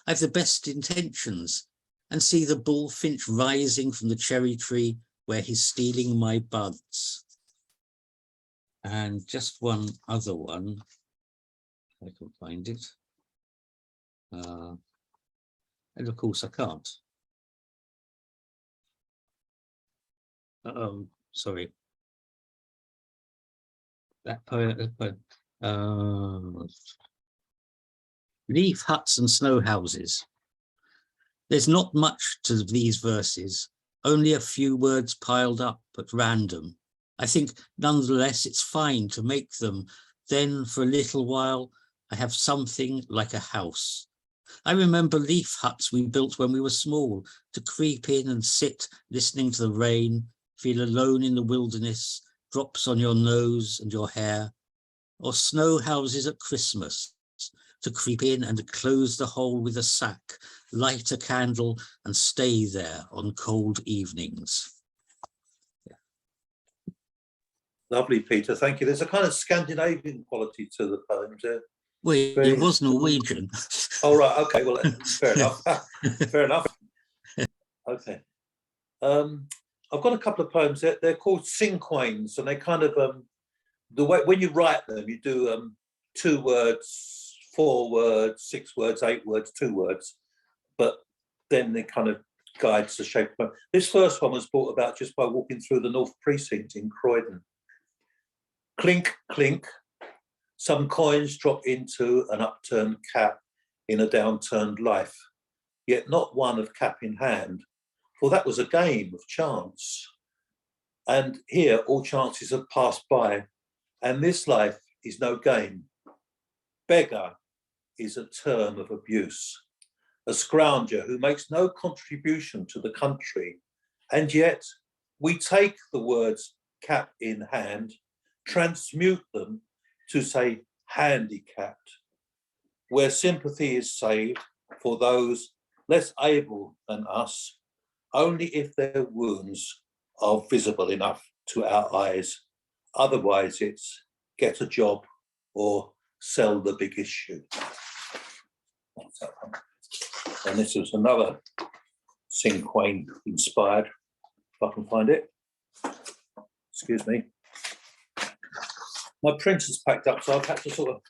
I've the best intentions, and see the bullfinch rising from the cherry tree where he's stealing my buds. And just one other one, if I can find it. And of course I can't. Sorry. That poem, leaf huts and snow houses. There's not much to these verses, only a few words piled up at random. I think nonetheless it's fine to make them. Then for a little while, I have something like a house. I remember leaf huts we built when we were small, to creep in and sit listening to the rain, feel alone in the wilderness, drops on your nose and your hair, or snow houses at Christmas, to creep in and close the hole with a sack, light a candle and stay there on cold evenings. Lovely, Peter, thank you. There's a kind of Scandinavian quality to the poems there. Well, it was Norwegian. Oh, right, okay, well, fair enough. Fair enough. Okay. I've got a couple of poems there. They're called cinquains, and they kind of, the way, when you write them, you do 2 words, 4 words, 6 words, 8 words, 2 words, but then they kind of guides the shape of the poem. This first one was brought about just by walking through the North Precinct in Croydon. Clink, clink, some coins drop into an upturned cap in a downturned life, yet not one of cap in hand, for that was a game of chance. And here all chances have passed by, and this life is no game. Beggar is a term of abuse, a scrounger who makes no contribution to the country, and yet we take the words cap in hand, transmute them to say handicapped, where sympathy is saved for those less able than us, only if their wounds are visible enough to our eyes. Otherwise it's get a job or sell the big issue. And this is another cinquain inspired, if I can find it. Excuse me. My printer's packed up, so I've had to sort of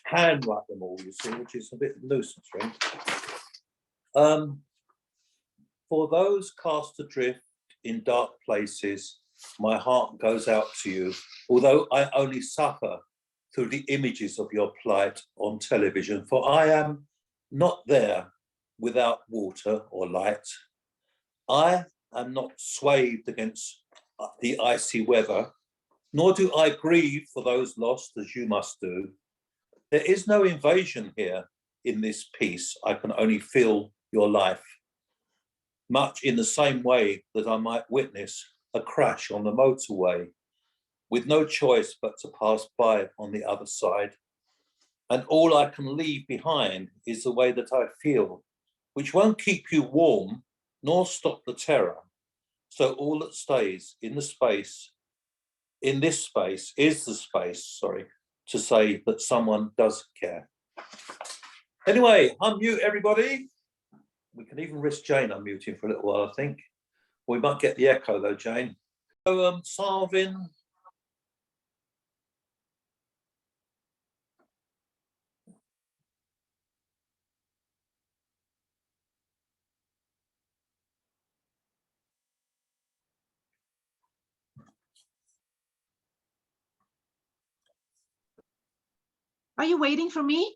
handwrite them all, you see, which is a bit nuisance, really. For those cast adrift in dark places, my heart goes out to you, although I only suffer through the images of your plight on television, for I am not there without water or light. I am not swathed against the icy weather, nor do I grieve for those lost as you must do. There is no invasion here in this piece. I can only feel your life, much in the same way that I might witness a crash on the motorway, with no choice but to pass by on the other side. And all I can leave behind is the way that I feel, which won't keep you warm, nor stop the terror. So all that stays in the space, in this space, is the space, to say that someone does care. Anyway, unmute everybody. We can even risk Jane unmuting for a little while, I think. We might get the echo though, Jane. So, Salvin. Are you waiting for me?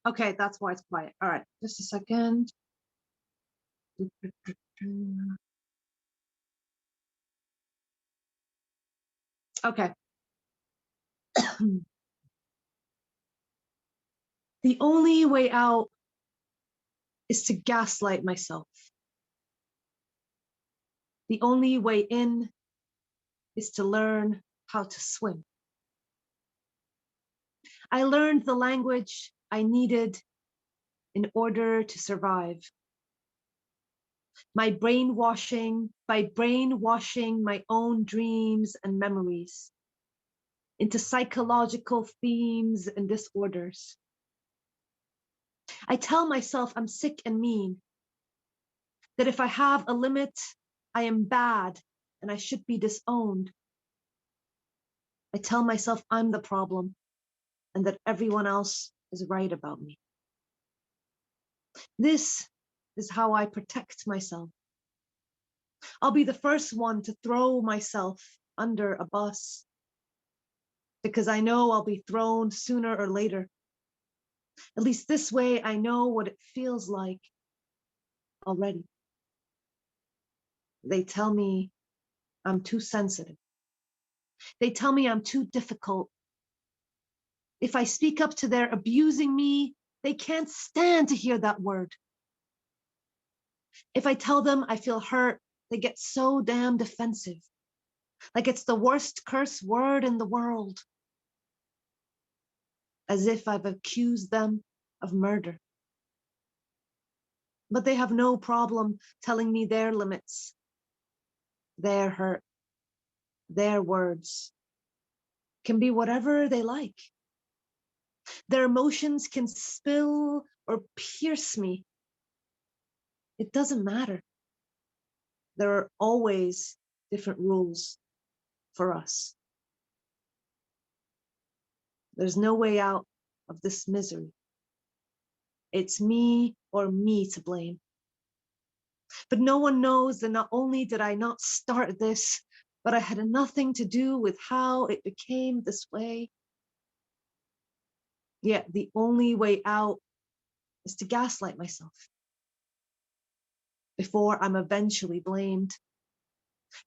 Okay, that's why it's quiet. All right, just a second. Okay. The only way out is to gaslight myself. The only way in is to learn how to swim. I learned the language I needed in order to survive. By brainwashing my own dreams and memories into psychological themes and disorders. I tell myself I'm sick and mean, that if I have a limit, I am bad and I should be disowned. I tell myself I'm the problem and that everyone else is right about me. This is how I protect myself. I'll be the first one to throw myself under a bus because I know I'll be thrown sooner or later. At least this way I know what it feels like already. They tell me I'm too sensitive. They tell me I'm too difficult. If I speak up to their abusing me, they can't stand to hear that word. If I tell them I feel hurt, they get so damn defensive, like it's the worst curse word in the world, as if I've accused them of murder. But they have no problem telling me their limits, their hurt, their words can be whatever they like. Their emotions can spill or pierce me. It doesn't matter. There are always different rules for us. There's no way out of this misery. It's me or me to blame. But no one knows that not only did I not start this, but I had nothing to do with how it became this way. Yet the only way out is to gaslight myself before I'm eventually blamed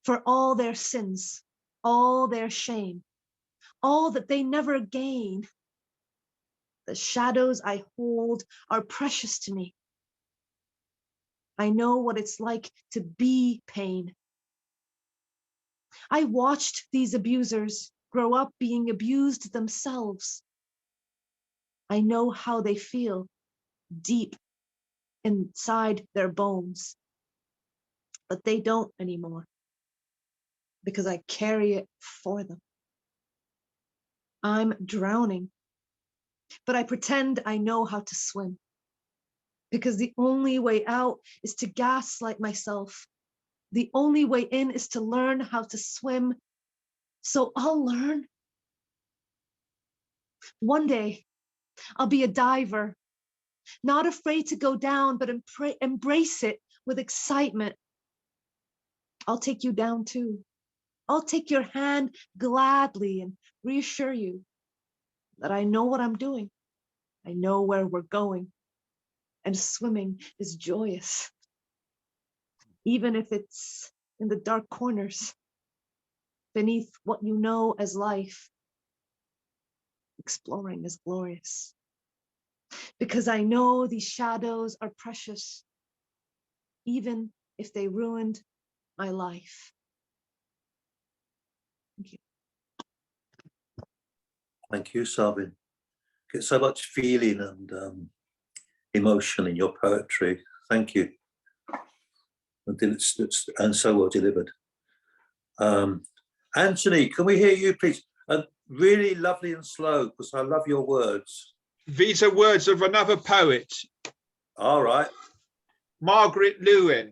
for all their sins, all their shame, all that they never gain. The shadows I hold are precious to me. I know what it's like to be pain. I watched these abusers grow up being abused themselves. I know how they feel deep inside their bones, but they don't anymore because I carry it for them. I'm drowning, but I pretend I know how to swim because the only way out is to gaslight myself. The only way in is to learn how to swim. So I'll learn. One day, I'll be a diver, not afraid to go down, but embrace it with excitement. I'll take you down too. I'll take your hand gladly and reassure you that I know what I'm doing. I know where we're going. And swimming is joyous. Even if it's in the dark corners, beneath what you know as life, exploring is glorious. Because I know these shadows are precious, even if they ruined my life. Thank you. Thank you, Sabin. Get so much feeling and emotion in your poetry. Thank you. And so well delivered. Anthony, can we hear you, please? Really lovely and slow, because I love your words. These are words of another poet. All right. Margaret Newlyn.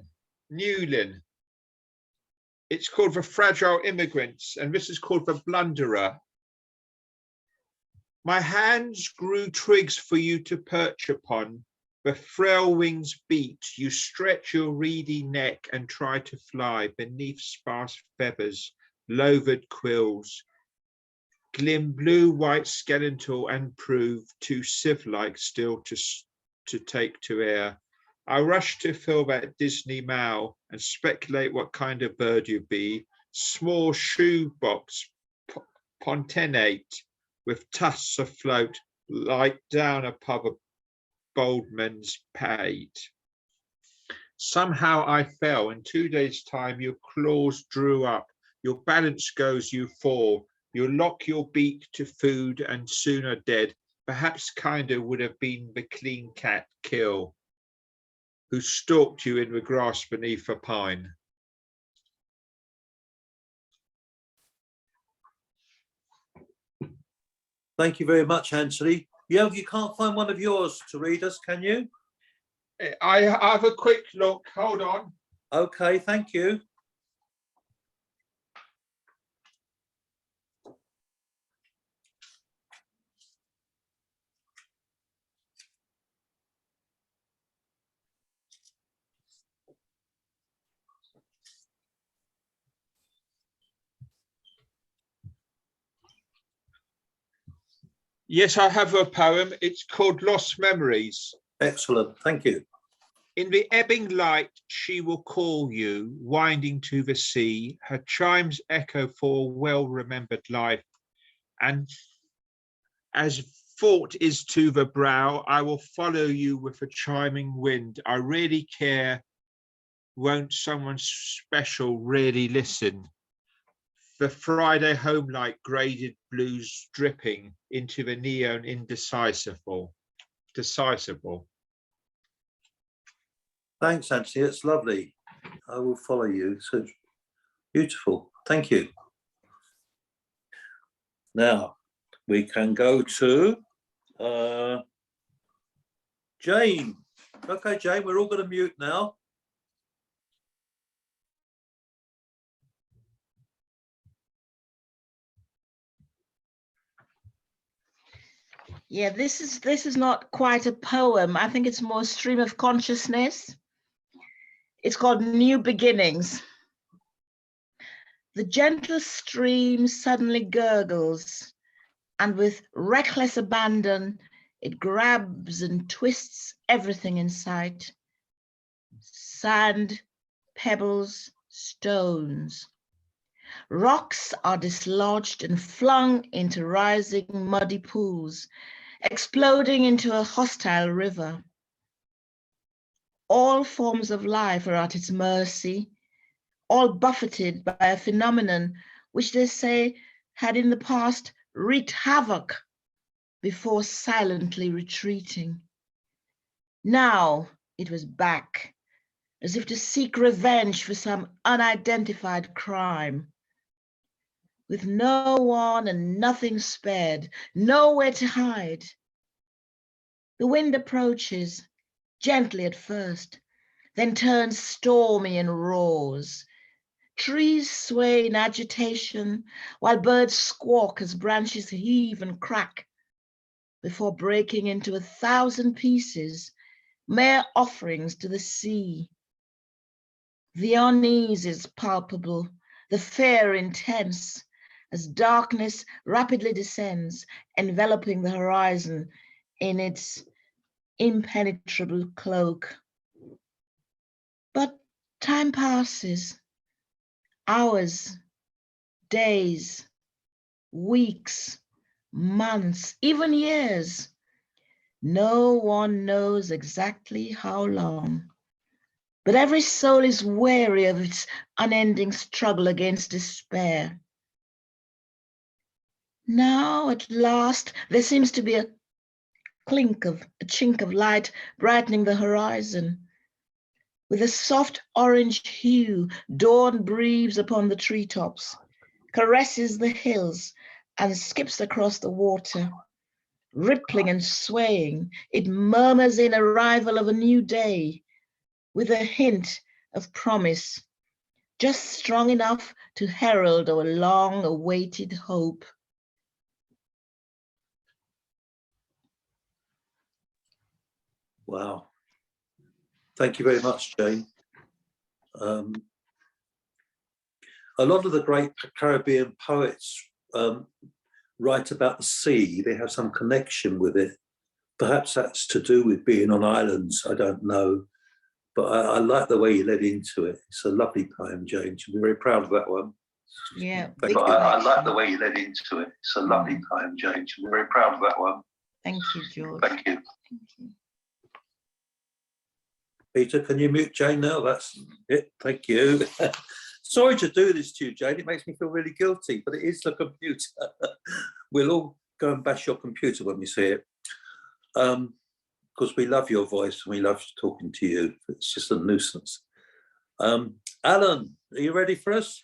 It's called The Fragile Immigrants, and this is called The Blunderer. My hands grew twigs for you to perch upon. The frail wings beat, you stretch your reedy neck and try to fly beneath sparse feathers, lowered quills. Glim blue, white, skeletal, and prove too sieve-like still to take to air. I rush to fill that Disney mouth and speculate what kind of bird you be. Small shoebox, pontenate, with tusks afloat, like down a pub of Boldman's pate. Somehow I fell. In 2 days' time, your claws drew up, your balance goes, you fall. You lock your beak to food and sooner dead. Perhaps kinder would have been the clean cat kill, who stalked you in the grass beneath a pine. Thank you very much, Anthony. You can't find one of yours to read us, can you? I have a quick look. Hold on. Okay, thank you. Yes, I have a poem. It's called Lost Memories. Excellent, thank you. In the ebbing light, she will call you, winding to the sea. Her chimes echo for well-remembered life. And as thought is to the brow, I will follow you with a chiming wind. I really care. Won't someone special really listen? The Friday home light graded blues dripping into the neon indecisible. Thanks, Anthony. It's lovely. I will follow you. So beautiful. Thank you. Now we can go to Jane. Okay, Jane, we're all going to mute now. Yeah, this is not quite a poem. I think it's more stream of consciousness. It's called New Beginnings. The gentle stream suddenly gurgles, and with reckless abandon, it grabs and twists everything in sight. Sand, pebbles, stones. Rocks are dislodged and flung into rising muddy pools, exploding into a hostile river. All forms of life are at its mercy, all buffeted by a phenomenon which they say had in the past wreaked havoc before silently retreating. Now it was back, as if to seek revenge for some unidentified crime. With no one and nothing spared, nowhere to hide. The wind approaches, gently at first, then turns stormy and roars. Trees sway in agitation, while birds squawk as branches heave and crack, before breaking into 1,000 pieces, mere offerings to the sea. The unease is palpable, the fear intense, as darkness rapidly descends, enveloping the horizon in its impenetrable cloak. But time passes, hours, days, weeks, months, even years. No one knows exactly how long, but every soul is weary of its unending struggle against despair. Now, at last, there seems to be a chink of light brightening the horizon. With a soft orange hue, dawn breathes upon the treetops, caresses the hills, and skips across the water. Rippling and swaying, it murmurs in arrival of a new day, with a hint of promise, just strong enough to herald our long-awaited hope. Wow. Thank you very much, Jane. A lot of the great Caribbean poets write about the sea. They have some connection with it. Perhaps that's to do with being on islands. I don't know. But I like the way you led into it. It's a lovely poem, Jane. You'll be very proud of that one. Yeah. Thank big you. I like connection. the way you led into it. It's a lovely poem, Jane. You'll be very proud of that one. Thank you, George. Thank you. Thank you. Peter, can you mute Jane now? That's it. Thank you. Sorry to do this to you, Jane. It makes me feel really guilty, but it is the computer. We'll all go and bash your computer when we see it. Because we love your voice and we love talking to you. It's just a nuisance. Alan, are you ready for us?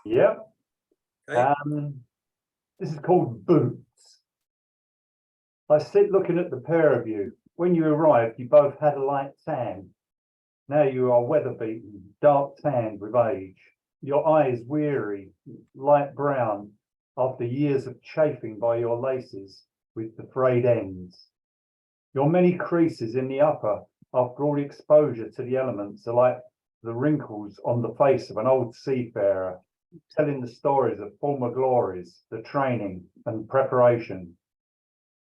Yep. Okay. This is called Boots. I sit looking at the pair of you. When you arrived, you both had a light tan. Now you are weather-beaten, dark tanned with age. Your eyes weary, light brown, after years of chafing by your laces with the frayed ends. Your many creases in the upper, after all exposure to the elements, are like the wrinkles on the face of an old seafarer, telling the stories of former glories, the training and preparation.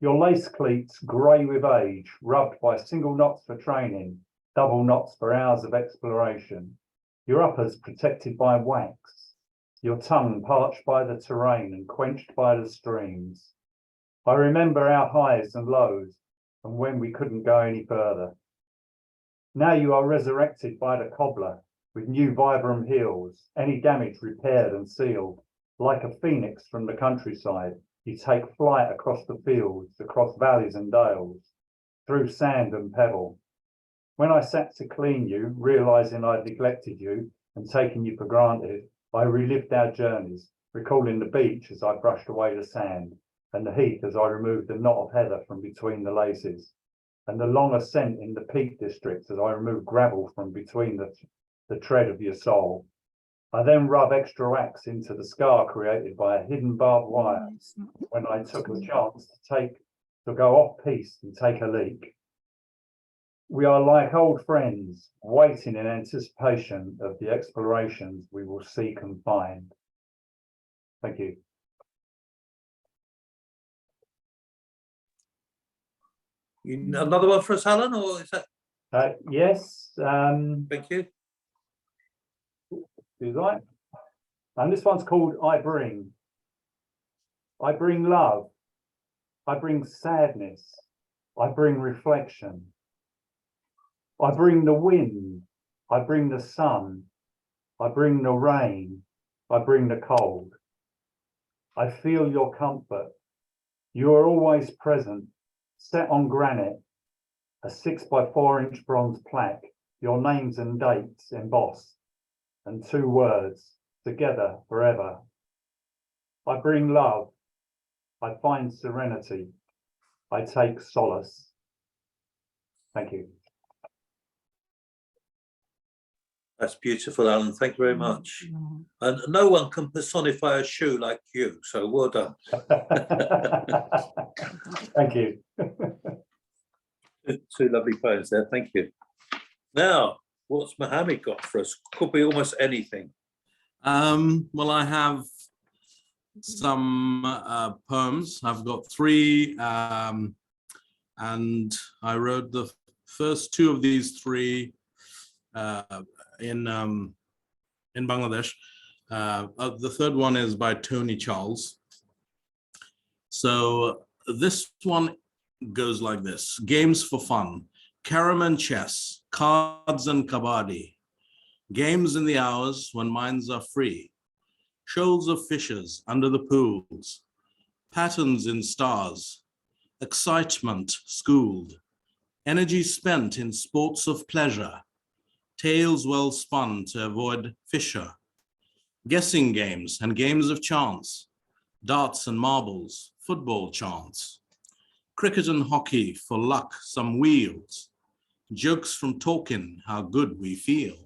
Your lace cleats, grey with age, rubbed by single knots for training, double knots for hours of exploration. Your uppers protected by wax, your tongue parched by the terrain and quenched by the streams. I remember our highs and lows, and when we couldn't go any further. Now you are resurrected by the cobbler with new Vibram heels, any damage repaired and sealed. Like a phoenix from the countryside, you take flight across the fields, across valleys and dales, through sand and pebble. When I sat to clean you, realizing I'd neglected you and taken you for granted, I relived our journeys, recalling the beach as I brushed away the sand, and the heath as I removed the knot of heather from between the laces, and the long ascent in the Peak District as I removed gravel from between the tread of your soul. I then rub extra wax into the scar created by a hidden barbed wire when I took a chance to go off piste and take a leak. We are like old friends, waiting in anticipation of the explorations we will seek and find. Thank you. Another one for us, Alan, or is that? Yes. Thank you. Do that. And this one's called I Bring. I bring love. I bring sadness. I bring reflection. I bring the wind. I bring the sun. I bring the rain. I bring the cold. I feel your comfort. You are always present, set on granite, a 6x4-inch bronze plaque, your names and dates embossed, and 2 words, together forever. I bring love. I find serenity. I take solace. Thank you. That's beautiful, Alan. Thank you very much. And no one can personify a shoe like you, so well done. Thank you. 2 lovely poems there. Thank you. Now, what's Mohammed got for us? Could be almost anything. Well, I have some poems. I've got 3, and I wrote the first 2 of these 3 in Bangladesh. The third one is by Tony Charles. So this one goes like this: games for fun, carom and chess, cards and kabaddi, games in the hours when minds are free, shoals of fishes under the pools, patterns in stars, excitement schooled, energy spent in sports of pleasure, tales well spun to avoid fissure, guessing games and games of chance, darts and marbles, football chants, cricket and hockey for luck, some wheels, jokes from talking how good we feel.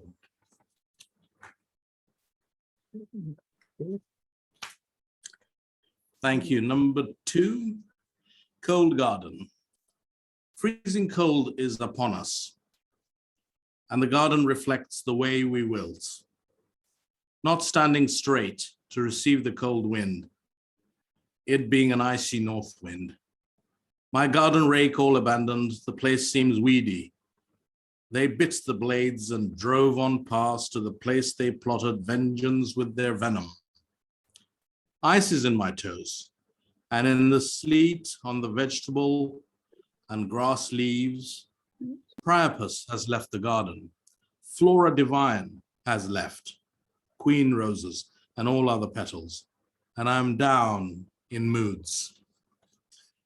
Thank you. Number 2, Cold Garden. Freezing cold is upon us, and the garden reflects the way we wilt, not standing straight to receive the cold wind. it being an icy north wind. My garden rake all abandoned, the place seems weedy. They bit the blades and drove on past to the place they plotted vengeance with their venom. Ice is in my toes, and in the sleet on the vegetable and grass leaves, Priapus has left the garden. Flora divine has left, queen roses and all other petals, and I'm down in moods.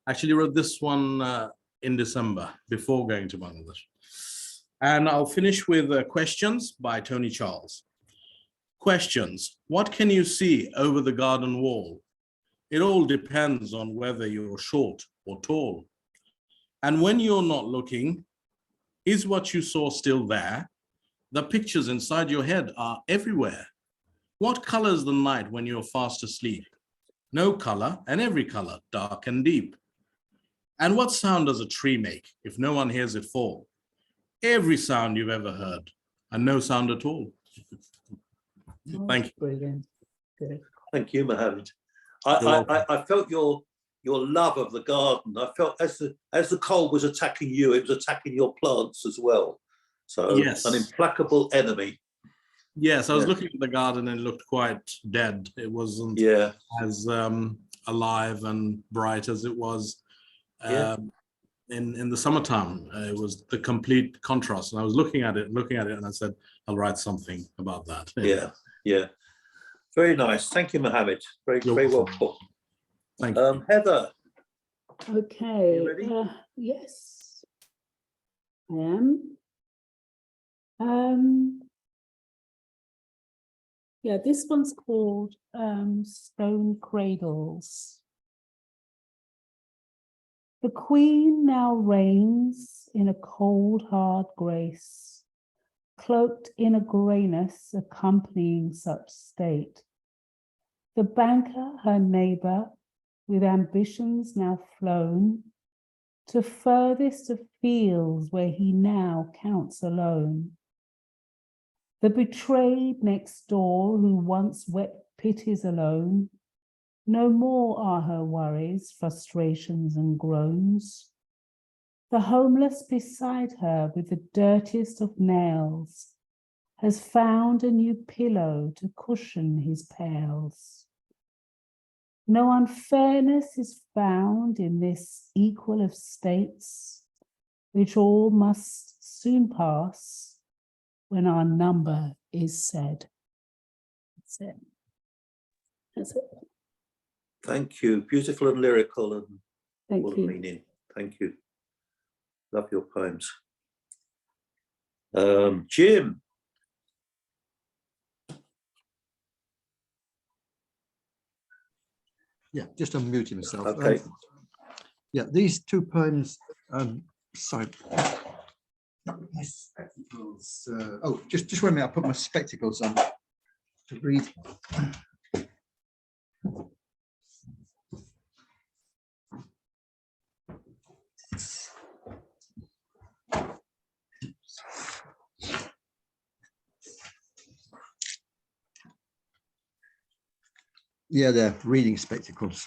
Actually wrote this one in December before going to Bangladesh. And I'll finish with questions by Tony Charles. Questions. What can you see over the garden wall? It all depends on whether you're short or tall. And when you're not looking, is what you saw still there? The pictures inside your head are everywhere. What color is the night when you're fast asleep? No color, and every color, dark and deep. And what sound does a tree make if no one hears it fall? Every sound you've ever heard, and no sound at all. Thank you. Brilliant. Good. Thank you, Mohammed. I felt your love of the garden. I felt as the cold was attacking you, it was attacking your plants as well. So yes, an implacable enemy. Yes, I was looking at the garden and it looked quite dead. It wasn't as alive and bright as it was in the summertime. It was the complete contrast. And I was looking at it, and I said, I'll write something about that. Yeah. Very nice. Thank you, Mohammed. Very well put. Thank you. Heather. Okay. You ready? Yes, I am. Yeah, this one's called Stone Cradles. The Queen now reigns in a cold, hard grace, cloaked in a greyness accompanying such state. The banker, her neighbour, with ambitions now flown to furthest of fields where he now counts alone. The betrayed next door who once wept pities alone, no more are her worries, frustrations and groans. The homeless beside her with the dirtiest of nails has found a new pillow to cushion his pails. No unfairness is found in this equal of states, which all must soon pass when our number is said. That's it. That's it. Thank you. Beautiful and lyrical and Thank full of you. meaning. Thank you. Love your poems. Jim. Yeah, just unmuting myself. Okay. Yeah, these two poems, sorry. My spectacles. Oh, just wait a minute, I'll put my spectacles on to read. Yeah, they're reading spectacles.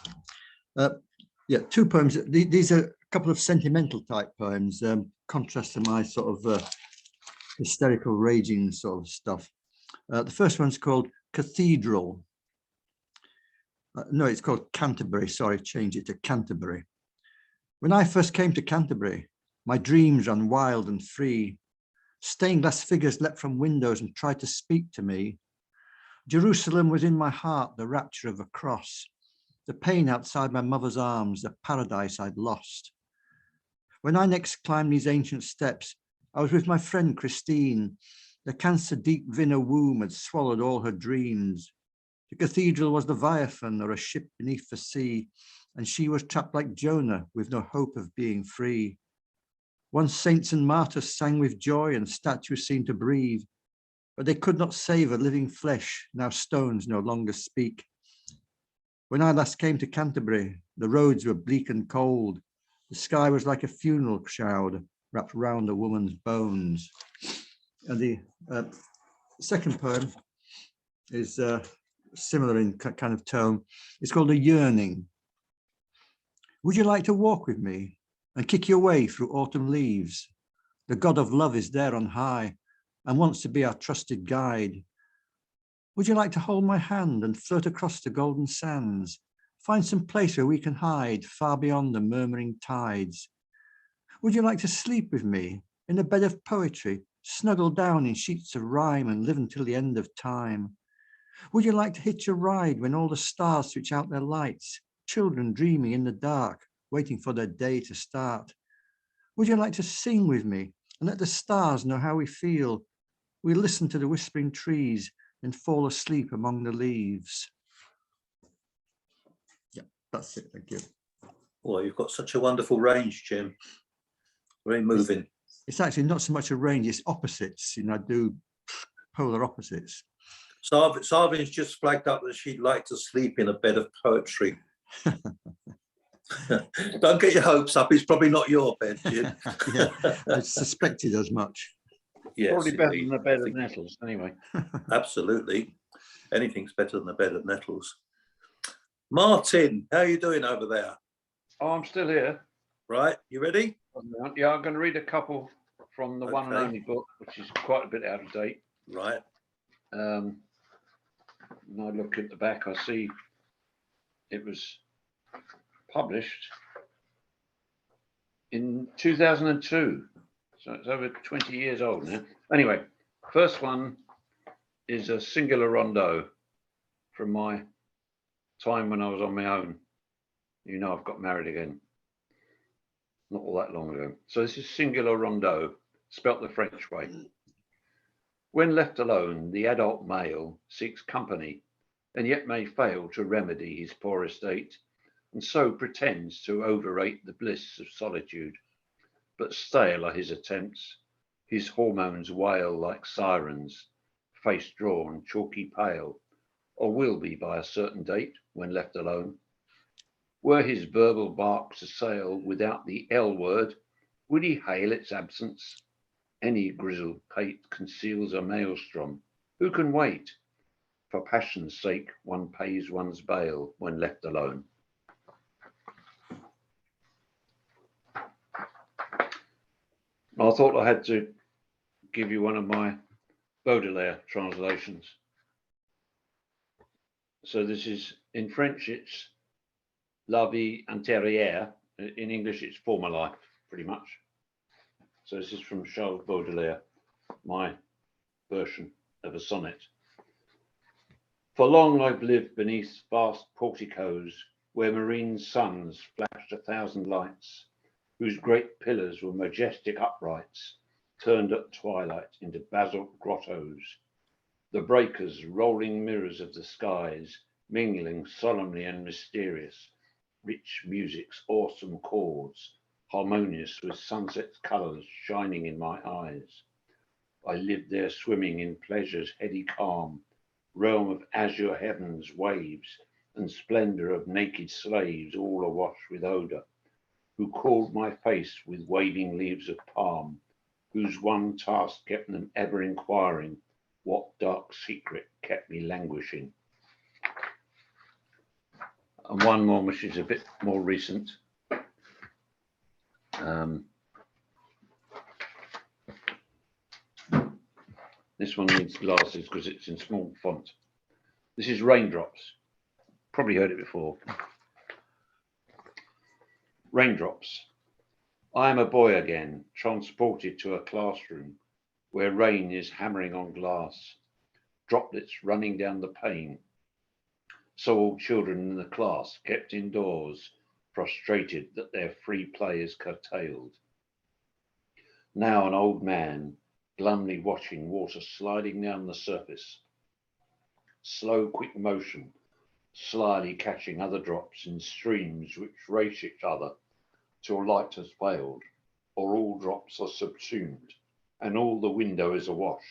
Yeah, two poems. These are a couple of sentimental type poems, contrast to my sort of hysterical, raging sort of stuff. The first one's called Cathedral. No, it's called Canterbury. Sorry, change it to Canterbury. When I first came to Canterbury, my dreams ran wild and free. Stained glass figures leapt from windows and tried to speak to me. Jerusalem was in my heart, the rapture of a cross, the pain outside my mother's arms, the paradise I'd lost. When I next climbed these ancient steps, I was with my friend Christine. The cancer deep Vinner womb had swallowed all her dreams. The cathedral was Leviathan or a ship beneath the sea, and she was trapped like Jonah with no hope of being free. Once saints and martyrs sang with joy and statues seemed to breathe, but they could not save a living flesh, now stones no longer speak. When I last came to Canterbury, the roads were bleak and cold. The sky was like a funeral shroud wrapped round a woman's bones. And the second poem is similar in kind of tone. It's called A Yearning. Would you like to walk with me and kick your way through autumn leaves? The God of love is there on high and wants to be our trusted guide. Would you like to hold my hand and float across the golden sands? Find some place where we can hide far beyond the murmuring tides. Would you like to sleep with me in a bed of poetry, snuggle down in sheets of rhyme and live until the end of time? Would you like to hitch a ride when all the stars switch out their lights, children dreaming in the dark, waiting for their day to start? Would you like to sing with me and let the stars know how we feel? We listen to the whispering trees and fall asleep among the leaves. Yeah, that's it. Thank you. Well, you've got such a wonderful range, Jim. Very moving. It's actually not so much a range, it's opposites. You know, I do polar opposites. Sarvin's just flagged up that she'd like to sleep in a bed of poetry. Don't get your hopes up. It's probably not your bed, Jim. Yeah, I suspected as much. Yes, Probably better indeed. than a bed of nettles, anyway. Absolutely. Anything's better than a bed of nettles. Martin, how are you doing over there? Oh, I'm still here. Right, you ready? Yeah, I'm going to read a couple from the one and Okay. only book, which is quite a bit out of date. Right. When I look at the back, I see it was published in 2002. So it's over 20 years old now. Anyway, first one is a singular rondo from my time when I was on my own. You know, I've got married again. Not all that long ago. So this is singular rondo, spelt the French way. When left alone, the adult male seeks company and yet may fail to remedy his poor estate, and so pretends to overrate the bliss of solitude. But stale are his attempts, his hormones wail like sirens, face drawn, chalky pale, or will be by a certain date when left alone. Were his verbal barks assail without the L word, would he hail its absence? Any grizzled pate conceals a maelstrom. Who can wait? For passion's sake, one pays one's bail when left alone. I thought I had to give you one of my Baudelaire translations. So this is, in French, it's La vie antérieure. In English, it's former life, pretty much. So this is from Charles Baudelaire, my version of a sonnet. For long I've lived beneath vast porticos where marine suns flashed 1,000 lights, whose great pillars were majestic uprights, turned at twilight into basalt grottos, the breakers rolling mirrors of the skies, mingling solemnly and mysterious, rich music's awesome chords, harmonious with sunset's colours shining in my eyes. I lived there swimming in pleasure's heady calm, realm of azure heavens, waves, and splendour of naked slaves all awash with odour, who called my face with waving leaves of palm, whose one task kept them ever inquiring what dark secret kept me languishing. And one more, which is a bit more recent. This one needs glasses because it's in small font. This is Raindrops. Probably heard it before. Raindrops. I am a boy again, transported to a classroom where rain is hammering on glass, droplets running down the pane. So all children in the class kept indoors, frustrated that their free play is curtailed. Now an old man, glumly watching water sliding down the surface. Slow, quick motion, slyly catching other drops in streams which race each other till light has failed, or all drops are subsumed, and all the window is awash.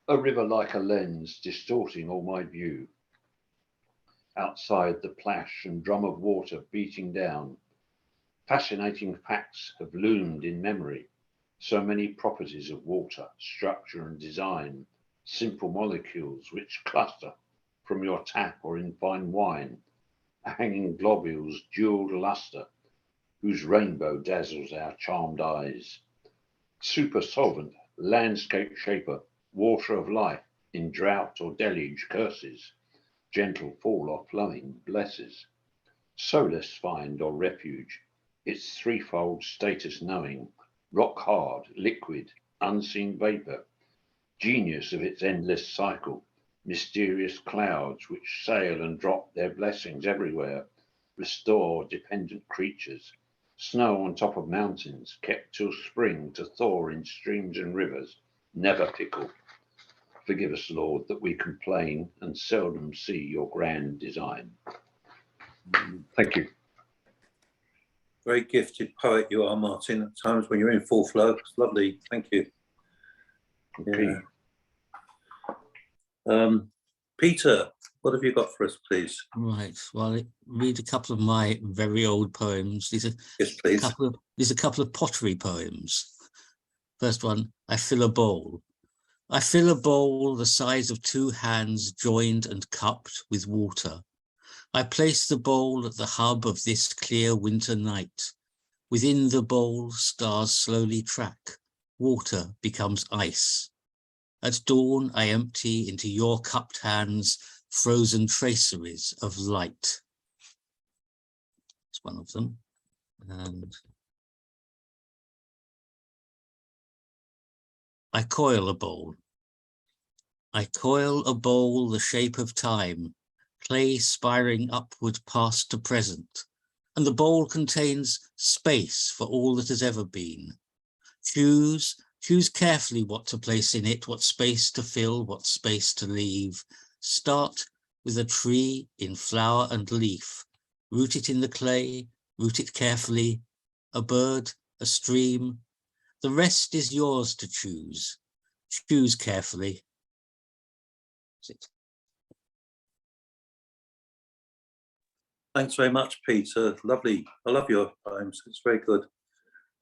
A river like a lens distorting all my view. Outside the plash and drum of water beating down, fascinating facts have loomed in memory. So many properties of water, structure and design, simple molecules which cluster from your tap or in fine wine, hanging globules, jeweled lustre, whose rainbow dazzles our charmed eyes. Super solvent, landscape shaper, water of life, in drought or deluge curses, gentle fall or flowing blesses. Solace find or refuge, its threefold status knowing, rock hard, liquid, unseen vapor, genius of its endless cycle, mysterious clouds which sail and drop their blessings everywhere, restore dependent creatures, snow on top of mountains, kept till spring to thaw in streams and rivers, never fickle. Forgive us, Lord, that we complain and seldom see your grand design. Thank you. Very gifted poet you are, Martin, at times when you're in full flow. It's lovely. Thank you. Okay. Yeah. Peter, what have you got for us, please? Right. Well, I read a couple of my very old poems. These are Yes, please. a couple of pottery poems. First one, I fill a bowl. I fill a bowl the size of 2 hands joined and cupped with water. I place the bowl at the hub of this clear winter night. Within the bowl, stars slowly track. Water becomes ice. At dawn, I empty into your cupped hands frozen traceries of light. That's one of them. And I coil a bowl. I coil a bowl the shape of time, clay spiring upward past to present, and the bowl contains space for all that has ever been. Choose carefully what to place in it, what space to fill, what space to leave. Start with a tree in flower and leaf. Root it in the clay, root it carefully. A bird, a stream. The rest is yours to choose. Choose carefully. That's it. Thanks very much, Peter. Lovely. I love your poems. It's very good.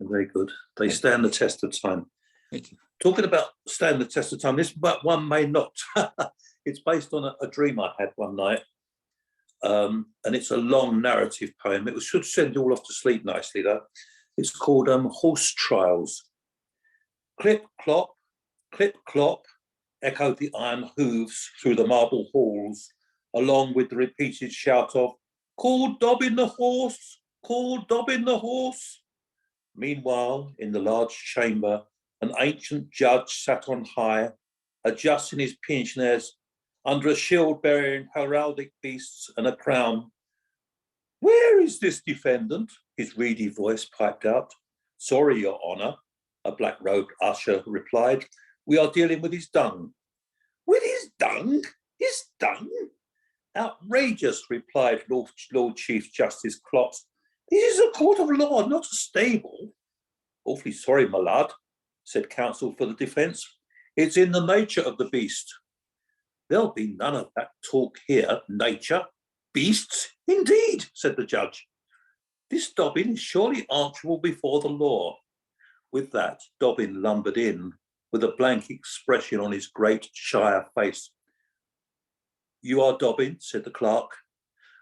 Very good. They stand the test of time. Thank you. Talking about stand the test of time, this one may not. It's based on a dream I had one night. And it's a long narrative poem. It should send you all off to sleep nicely, though. It's called Horse Trials. Clip, clop, echoed the iron hooves through the marble halls, along with the repeated shout of, "Call Dobbin the horse, call Dobbin the horse." Meanwhile, in the large chamber, an ancient judge sat on high, adjusting his pince-nez under a shield bearing heraldic beasts and a crown. "Where is this defendant?" his reedy voice piped out. "Sorry, Your Honour," a black-robed usher replied. "We are dealing with his dung." "With his dung? His dung?" "Outrageous," replied Lord Chief Justice Klotz. "This is a court of law, not a stable." "Awfully sorry, my lad," said counsel for the defence. "It's in the nature of the beast." "There'll be none of that talk here. Nature? Beasts? Indeed," said the judge. "This Dobbin is surely answerable before the law." With that, Dobbin lumbered in with a blank expression on his great shire face. "You are Dobbin," said the clerk,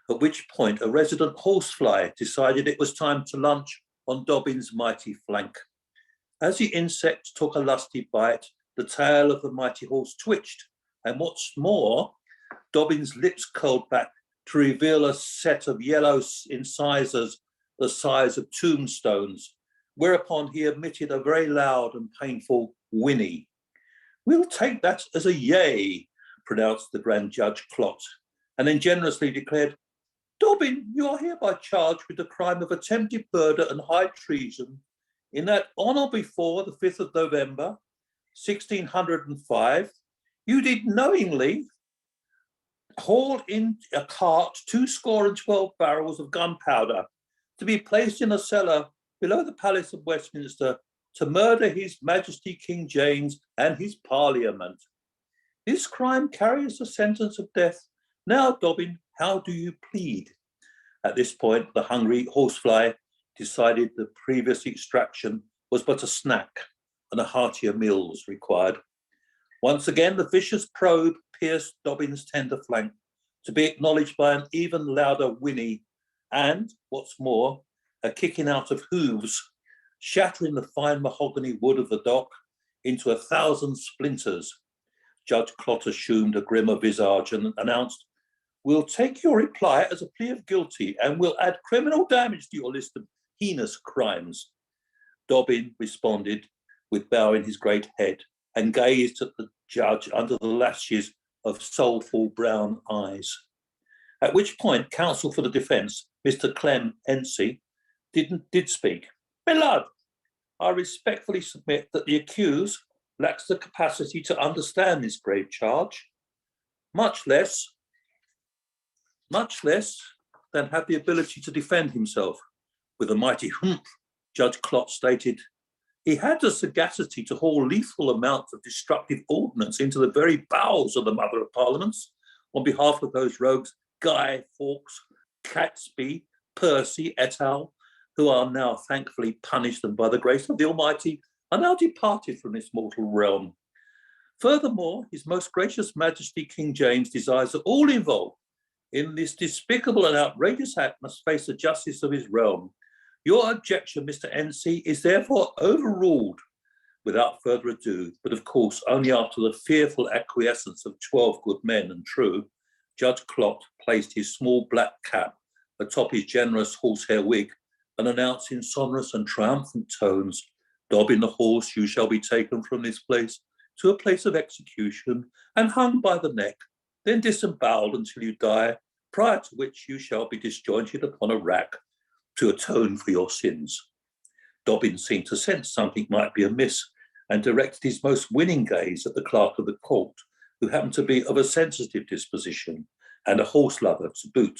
at which point a resident horsefly decided it was time to lunch on Dobbin's mighty flank. As the insect took a lusty bite, the tail of the mighty horse twitched, and what's more, Dobbin's lips curled back to reveal a set of yellow incisors the size of tombstones, whereupon he emitted a very loud and painful whinny. "We'll take that as a yay," pronounced the Grand Judge Klotz, and then generously declared, "Dobbin, you are hereby charged with the crime of attempted murder and high treason, in that on or before the 5th of November, 1605, you did knowingly haul in a cart 212 barrels of gunpowder to be placed in a cellar below the Palace of Westminster to murder His Majesty King James and his Parliament. This crime carries a sentence of death. Now, Dobbin, how do you plead?" At this point, the hungry horsefly decided the previous extraction was but a snack and a heartier meal was required. Once again, the vicious probe pierced Dobbin's tender flank, to be acknowledged by an even louder whinny, and, what's more, a kicking out of hooves, shattering the fine mahogany wood of the dock into 1,000 splinters. Judge Clot assumed a grimmer visage and announced, "We'll take your reply as a plea of guilty and we'll add criminal damage to your list of heinous crimes." Dobbin responded with bowing his great head and gazed at the judge under the lashes of soulful brown eyes. At which point, counsel for the defence, Mr. Clem Hensey, did speak. "My lord, I respectfully submit that the accused lacks the capacity to understand this grave charge, much less than have the ability to defend himself." With a mighty humph, Judge Clot stated, "He had the sagacity to haul lethal amounts of destructive ordnance into the very bowels of the Mother of Parliaments on behalf of those rogues Guy Fawkes, Catesby, Percy et al., who are now thankfully punished and by the grace of the Almighty are now departed from this mortal realm. Furthermore, His Most Gracious Majesty King James desires that all involved in this despicable and outrageous act must face the justice of his realm. Your objection, Mr. Hensey, is therefore overruled without further ado, but of course only after the fearful acquiescence of 12 good men and true." Judge Clot placed his small black cap atop his generous horsehair wig and announced in sonorous and triumphant tones, "Dobbin the horse, you shall be taken from this place to a place of execution and hung by the neck, then disemboweled until you die, prior to which you shall be disjointed upon a rack to atone for your sins." Dobbin seemed to sense something might be amiss and directed his most winning gaze at the clerk of the court, who happened to be of a sensitive disposition and a horse lover to boot.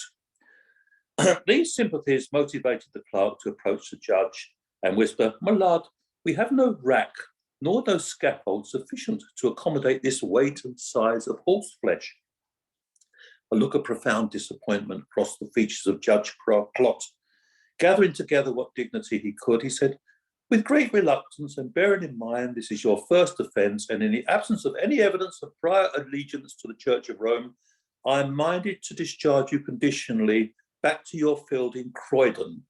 These sympathies motivated the clerk to approach the judge and whisper, "My lord, we have no rack, nor no scaffold sufficient to accommodate this weight and size of horse flesh." A look of profound disappointment crossed the features of Judge Clot. Gathering together what dignity he could, he said, "With great reluctance and bearing in mind this is your first offence, and in the absence of any evidence of prior allegiance to the Church of Rome, I am minded to discharge you conditionally back to your field in Croydon.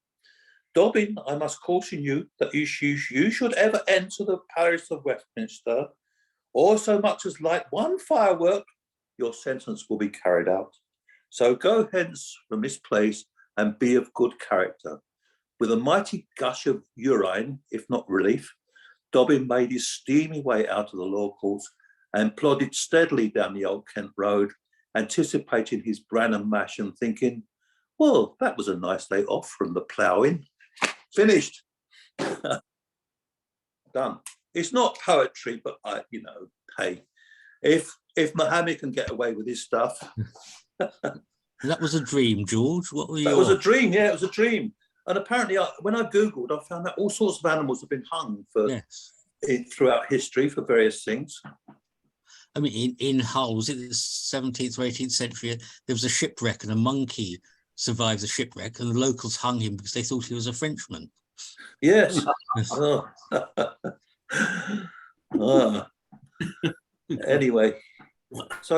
Dobbin, I must caution you that you should ever enter the parish of Westminster, or so much as light one firework, your sentence will be carried out. So go hence from this place and be of good character." With a mighty gush of urine, if not relief, Dobbin made his steamy way out of the law courts and plodded steadily down the Old Kent Road, anticipating his bran and mash and thinking, "Well, that was a nice day off from the ploughing." Finished. Done. It's not poetry, but hey, if Mohammed can get away with his stuff. That was a dream, George. What were you? That was a dream, yeah, it was a dream. And apparently, when I Googled, I found that all sorts of animals have been hung throughout history for various things. I mean, in Hull, was it the 17th or 18th century, there was a shipwreck and a monkey survived the shipwreck and the locals hung him because they thought he was a Frenchman. Yes. Anyway, so